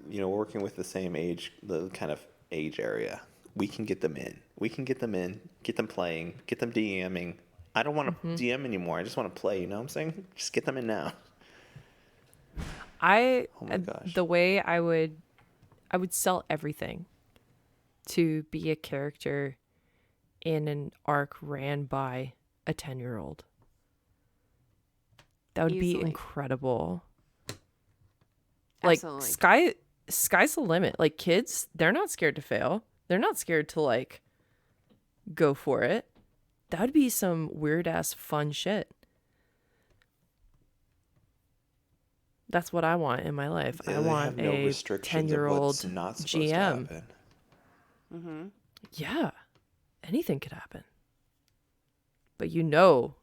working with the same age, the kind of age area, we can get them in. Get them playing, get them DMing. I don't want to DM anymore. I just want to play. You know what I'm saying? Just get them in now. Oh my gosh. The way I would sell everything to be a character in an arc ran by a 10-year-old. That would be Easily. incredible. Like Absolutely. sky's the limit. Like kids, they're not scared to fail. They're not scared to like go for it. That would be some weird ass fun shit. That's what I want in my life. I They want have no a restrictions of 10-year-old what's not supposed to GM. happen. Mm-hmm. Yeah, anything could happen. But they'll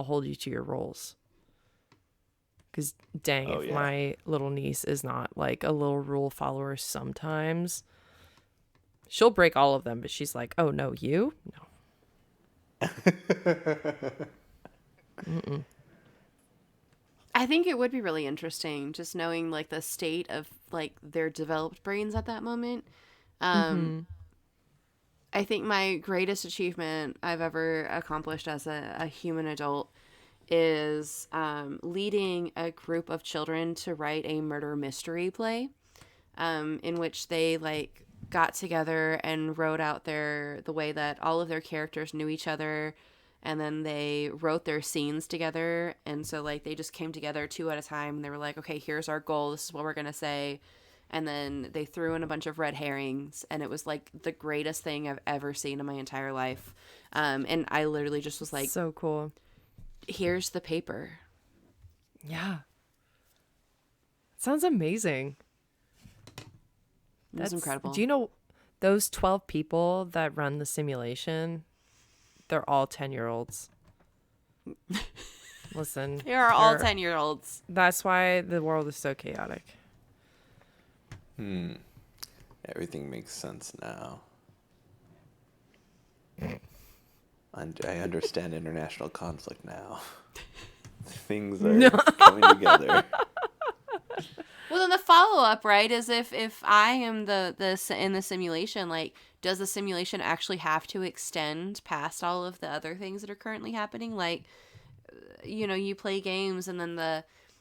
hold you to your roles. Because dang, Oh, if yeah. my little niece is not like a little rule follower sometimes, she'll break all of them, but she's like, "Oh no, you? No." I think it would be really interesting just knowing like the state of like their developed brains at that moment. I think my greatest achievement I've ever accomplished as a human adult is leading a group of children to write a murder mystery play, in which they like got together and wrote out the way that all of their characters knew each other, and then they wrote their scenes together. And so like they just came together 2 at a time, and they were like, okay, here's our goal, this is what we're gonna say. And then they threw in a bunch of red herrings, and it was like the greatest thing I've ever seen in my entire life. And I literally just was like, So cool. here's the paper. Yeah. Sounds amazing. That's incredible. Do you know those 12 people that run the simulation? They're all 10-year-olds. Listen. They are all they're- 10-year-olds. That's why the world is so chaotic. Everything makes sense now. I understand international conflict now. Things are coming together. Well, then the follow-up, right, is if I am the in the simulation, like, does the simulation actually have to extend past all of the other things that are currently happening? Like, you play games and then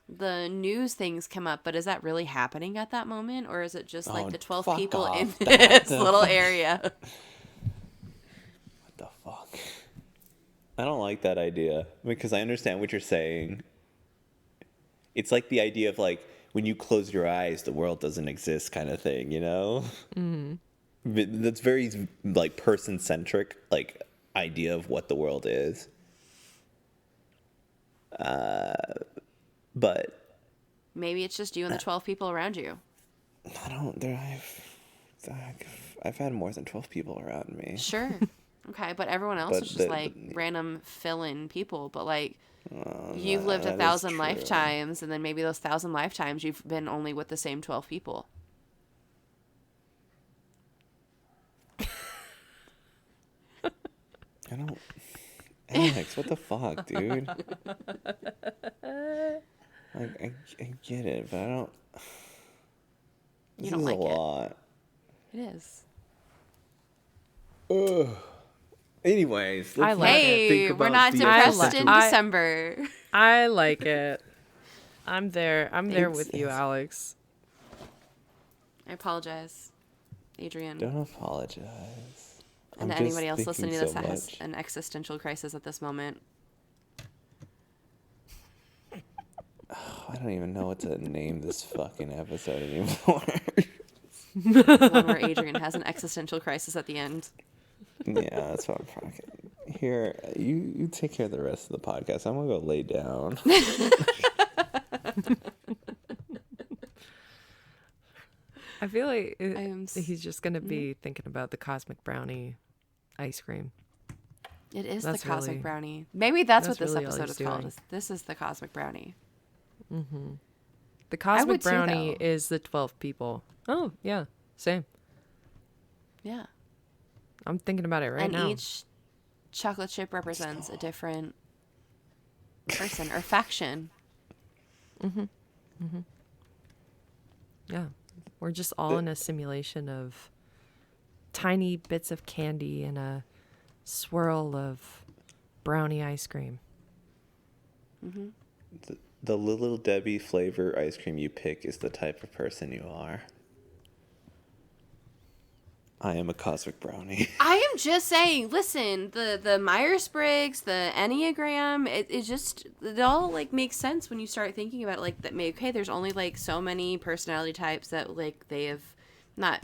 the news things come up, but is that really happening at that moment, or is it just like Oh, the 12 fuck people in off. this little area? What the fuck? I don't like that idea because I understand what you're saying. It's like the idea of like when you close your eyes, the world doesn't exist kind of thing, you know? Mm. That's very like person centric, like idea of what the world is. But Maybe it's just you and the 12 people around you. I don't. I've had more than 12 people around me. Sure. Okay, but everyone else But is just like random fill-in people. But like, you've lived 1,000 lifetimes, and then maybe those 1,000 lifetimes you've been only with the same 12 people. I don't. Alex, what the fuck, dude? I get it, but I don't. You don't like a lot. It is. Ugh. Anyways, let's not Hey, think about we're not the depressed existential- in December. I like it. I'm there. I'm there Thanks. with you, Alex. I apologize, Adrian. Don't apologize. And I'm to anybody just else listening to thinking this so that has much. an existential crisis at this moment. I don't even know what to name this fucking episode anymore. The one where Adrian has an existential crisis at the end. Yeah, that's what I'm fucking. Here, you take care of the rest of the podcast. I'm gonna go lay down. I feel like am he's just gonna be thinking about the cosmic brownie ice cream. It is That's the cosmic really- brownie. Maybe that's what that's this really all episode he's is called. doing. This is the cosmic brownie. The cosmic would too, brownie though. is the 12 people. Oh yeah, same. Yeah. I'm thinking about it right and now. each chocolate chip represents a different person or faction. Yeah, we're just all in a simulation of tiny bits of candy and a swirl of brownie ice cream. The Little Debbie flavor ice cream you pick is the type of person you are. I am a cosmic brownie. I am just saying, listen, the Myers-Briggs, the Enneagram, it all like makes sense when you start thinking about it, like that. Okay, there's only like so many personality types that like they have not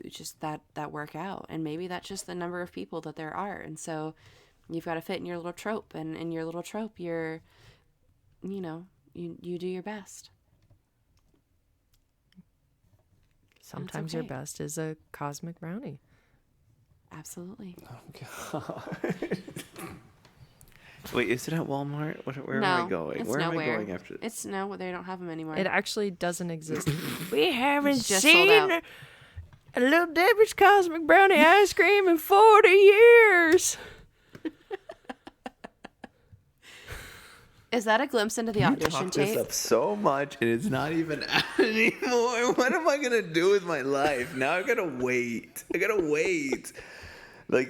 just that work out, and maybe that's just the number of people that there are, and so you've got to fit in your little trope, and in your little trope, you do your best. Sometimes your okay. best is a cosmic brownie. Absolutely. Oh, God. Wait, is it at Walmart? Where no, am I going? it's Where nowhere. am I going after this? It's no, they don't have them anymore. It actually doesn't exist. We haven't Just sold seen out. a Little Debbie's cosmic brownie ice cream in 40 years. Is that a glimpse into the audition Talk this tape? up so much, and it's not even out anymore. What am I gonna do with my life now? I gotta wait. Like,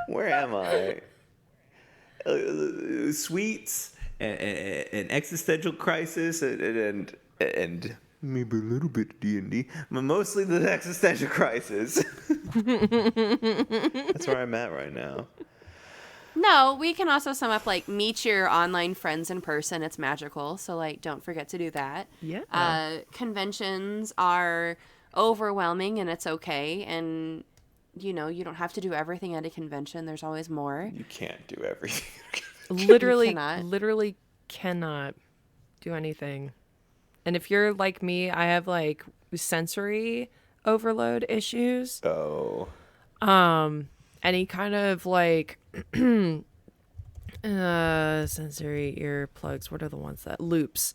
where am I? Sweets and existential crisis and maybe a little bit of D&D, but mostly the existential crisis. That's where I'm at right now. No, we can also sum up like meet your online friends in person. It's magical. So like don't forget to do that. Yeah. Conventions are overwhelming and it's okay. And you don't have to do everything at a convention. There's always more. You can't do everything. Literally cannot do anything. And if you're like me, I have like sensory overload issues. Oh. Any kind of like sensory earplugs. What are the ones that loops?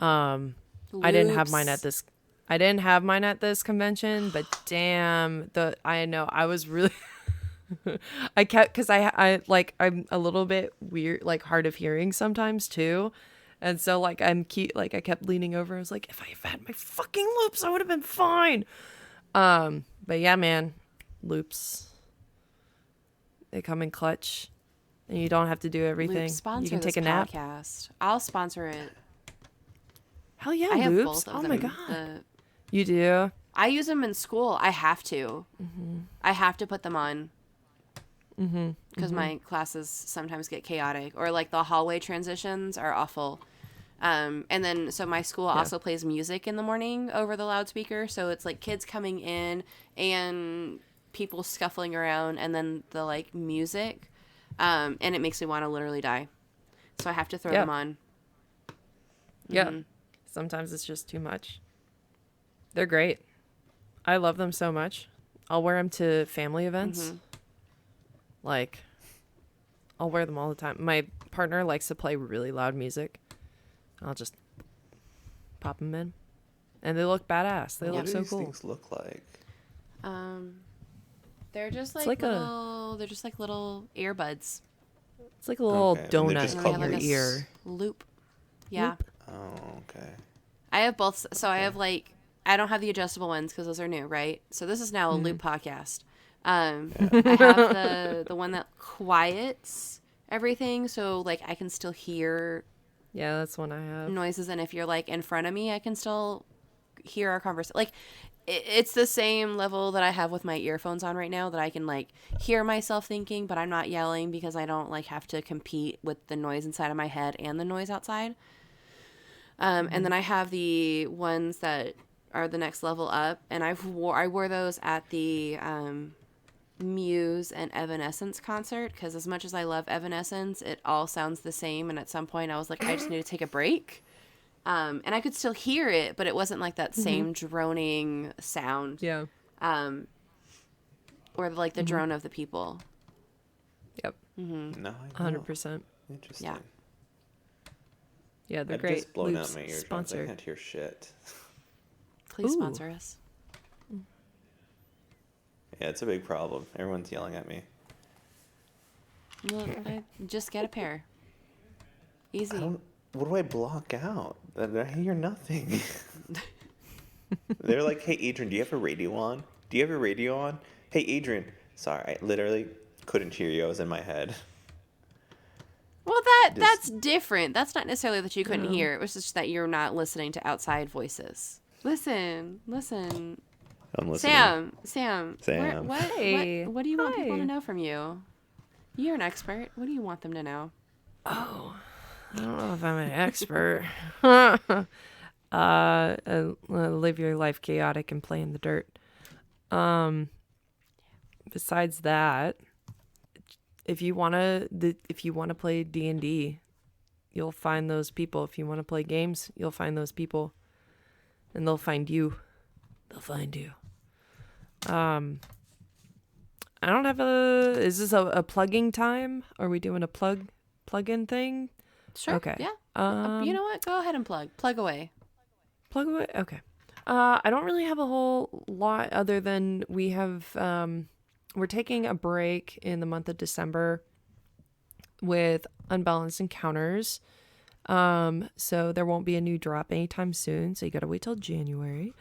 I didn't have mine at this. I didn't have mine at this convention, but damn, I know I was really. I kept because I like I'm a little bit weird, like hard of hearing sometimes too, and so like I kept leaning over. I was like, if I had my fucking loops, I would have been fine. But yeah, man, loops. They come in clutch. and you don't have to do everything. Loop, sponsor You can this take a nap. podcast. I'll sponsor it. Hell yeah, I have loops. both of Oh them. my god. You do? I use them in school. I have to. I have to put them on. Because my classes sometimes get chaotic, or like the hallway transitions are awful. And then so my school also plays music in the morning over the loudspeaker, so it's like kids coming in and people scuffling around, and then the like music, and it makes me want to literally die. So I have to throw them on. Yeah. Sometimes it's just too much. They're great. I love them so much. I'll wear them to family events. Like, I'll wear them all the time. My partner likes to play really loud music. I'll just pop them in. And they look badass. They What look do so these cool. things look like? They're just It's like like little. They're just like little earbuds. It's like a little Okay, and they're donut just And they in have your like a ear. loop. Yeah. Loop. Oh, okay. I have both. So I have like, I don't have the adjustable ones because those are new, right? So this is now a loop podcast. I have the one that quiets everything, so like I can still hear Yeah, that's one I have. noises, and if you're like in front of me, I can still hear our conversation. Like it's the same level that I have with my earphones on right now, that I can like hear myself thinking, but I'm not yelling because I don't like have to compete with the noise inside of my head and the noise outside. And then I have the ones that are the next level up, and I wore those at the Muse and Evanescence concert, because as much as I love Evanescence, it all sounds the same, and at some point I was like, I just need to take a break. And I could still hear it, but it wasn't like that same droning sound. Yeah. Or like the drone of the people. Yep. No, I know. 100%. Interesting. Yeah. Yeah, they're I've great. just blown Loops out my eardrums. I sponsor. can't hear shit. Please Ooh. sponsor us. Yeah, it's a big problem. Everyone's yelling at me. Well, I just get a pair. Easy. What do I block out? I hear nothing. They're like, hey, Adrian, do you have a radio on? Do you have a radio on? Hey, Adrian. Sorry, I literally couldn't hear you. I was in my head. Well, that's different. That's not necessarily that you couldn't hear. It was just that you're not listening to outside voices. Listen. I'm listening. Sam. Hey. What do you want people Hi. to know from you? You're an expert. What do you want them to know? I don't know if I'm an expert. Live your life chaotic and play in the dirt. Besides that, if you wanna play D&D, you'll find those people. If you want to play games, you'll find those people, and they'll find you. They'll find you. I don't have a. Is this a plugging time? Are we doing a plug-in thing? Sure. Okay. Yeah. You know what? Go ahead and plug. Plug away. Plug away. Okay. I don't really have a whole lot other than we have. We're taking a break in the month of December with Unbalanced Encounters. So there won't be a new drop anytime soon. So you got to wait till January.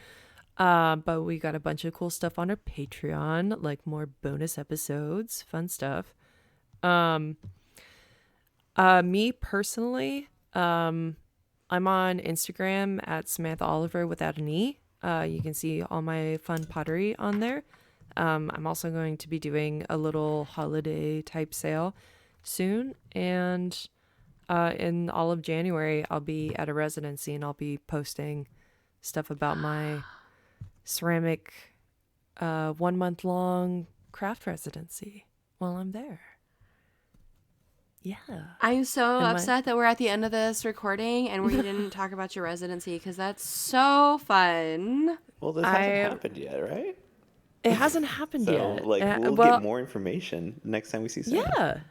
But we got a bunch of cool stuff on our Patreon, like more bonus episodes, fun stuff. Me personally, I'm on Instagram at Samantha Oliver without an E. You can see all my fun pottery on there. I'm also going to be doing a little holiday type sale soon. And in all of January, I'll be at a residency and I'll be posting stuff about my ceramic 1 month long craft residency while I'm there. Yeah. I'm so And upset that we're at the end of this recording and we didn't talk about your residency, because that's so fun. Well, this hasn't happened yet, right? It hasn't happened So, yet. we'll get more information next time we see Sam.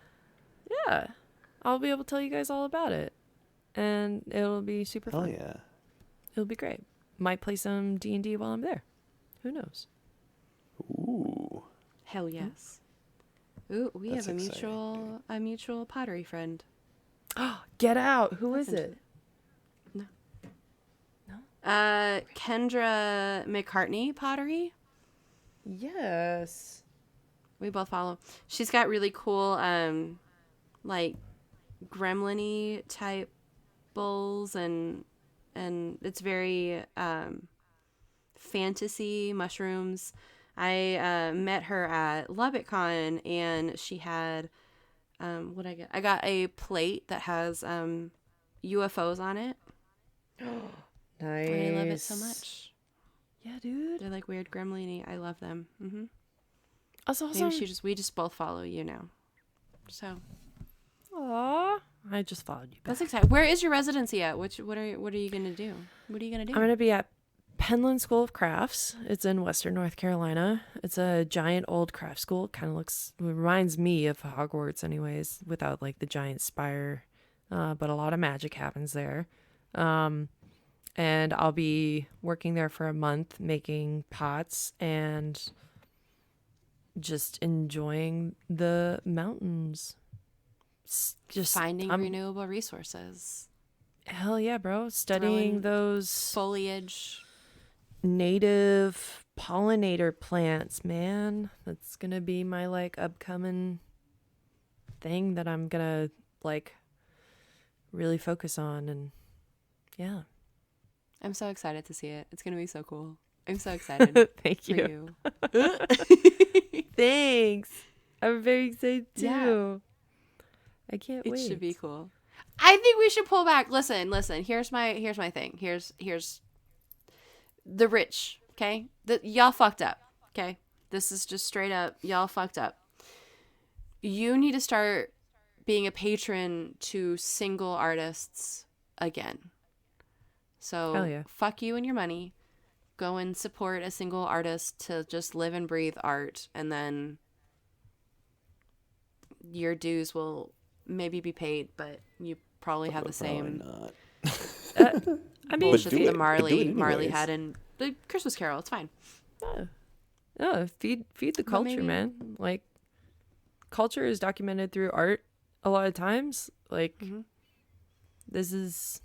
Yeah. I'll be able to tell you guys all about it. And it'll be super fun. Oh, yeah. It'll be great. Might play some D&D while I'm there. Who knows? Ooh. Hell yes. Ooh, we That's have exciting, a mutual pottery friend. Get out. Who is That's it? Kendra McCartney Pottery. Yes. We both follow. She's got really cool like gremlin-y type bowls, and it's very fantasy mushrooms. I met her at LubbockCon, and she had what I get? I got a plate that has UFOs on it, Nice. and I love it so much. Yeah, dude. They're like weird gremlin-y. I love them. That's awesome. Maybe we just both follow you now. So Aw. I just followed you back. that's exciting. Where is your residency at? What are you gonna do? What are you gonna do? I'm going to be at Penland School of Crafts. It's in Western North Carolina. It's a giant old craft school. Kind of reminds me of Hogwarts anyways, without like the giant spire. But a lot of magic happens there. And I'll be working there for a month making pots and just enjoying the mountains. Just Finding renewable resources. Hell yeah, bro. Studying those Foliage. native pollinator plants, man. That's gonna be my like upcoming thing that I'm gonna like really focus on. And yeah. I'm so excited to see it. It's gonna be so cool. I'm so excited. Thank for you. Thanks. I'm very excited too. Yeah. I can't It wait. should be cool. I think we should pull back. Listen. Here's my thing. Here's the rich. Okay, y'all fucked up. Okay, this is just straight up. Y'all fucked up. You need to start being a patron to single artists again. So Hell yeah. fuck you and your money. Go and support a single artist to just live and breathe art, and then your dues will maybe be paid, but you probably have the same Not. I mean, bullshit do that it. the Do Marley it anyways. had in the Christmas Carol. It's fine. feed the But culture, maybe- man. Like, culture is documented through art a lot of times. Like, this is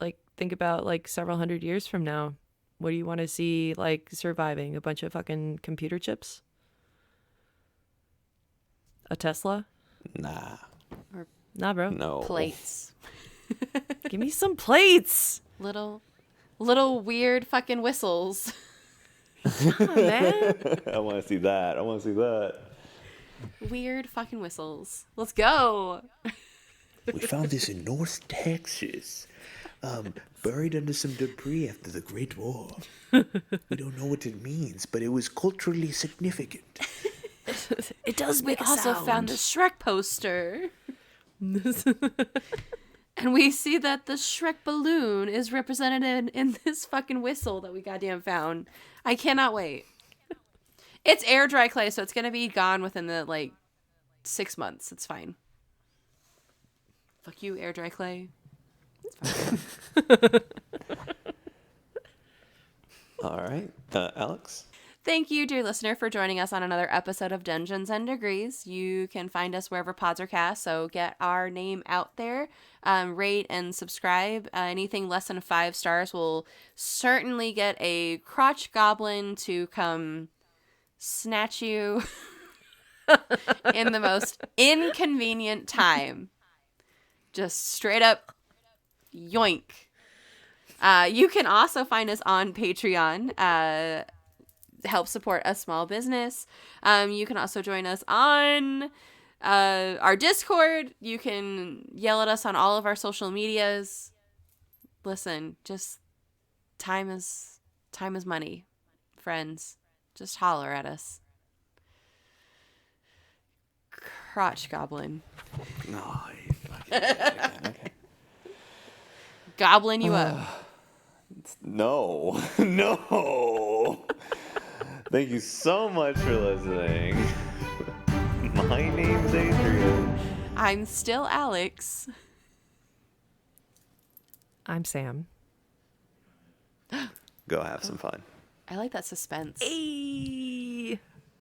like, think about like several hundred years from now. What do you want to see like surviving? A bunch of fucking computer chips? A Tesla? Nah. Nah, bro. No. Plates. Give me some plates, Little weird fucking whistles. man. I want to see that. Weird fucking whistles. Let's go. We found this in North Texas, buried under some debris after the Great War. We don't know what it means, but it was culturally significant. It does make We a also sound. found the Shrek poster. And we see that the Shrek balloon is represented in this fucking whistle that we goddamn found. I cannot wait. It's air dry clay, so it's going to be gone within the, 6 months. It's fine. Fuck you, air dry clay. It's fine. All right. Alex? Thank you, dear listener, for joining us on another episode of Dungeons and Degrees. You can find us wherever pods are cast, so get our name out there. Rate and subscribe. Anything less than 5 stars will certainly get a crotch goblin to come snatch you in the most inconvenient time. Just straight up yoink. You can also find us on Patreon. Help support a small business. You can also join us on our Discord. You can yell at us on all of our social medias. Listen, just time is money, friends. Just holler at us. Crotch goblin. Oh, you fucking okay. Goblin you up. No. No. Thank you so much for listening. My name's Adrian. I'm still Alex. I'm Sam. Go have some fun. I like that suspense. Hey.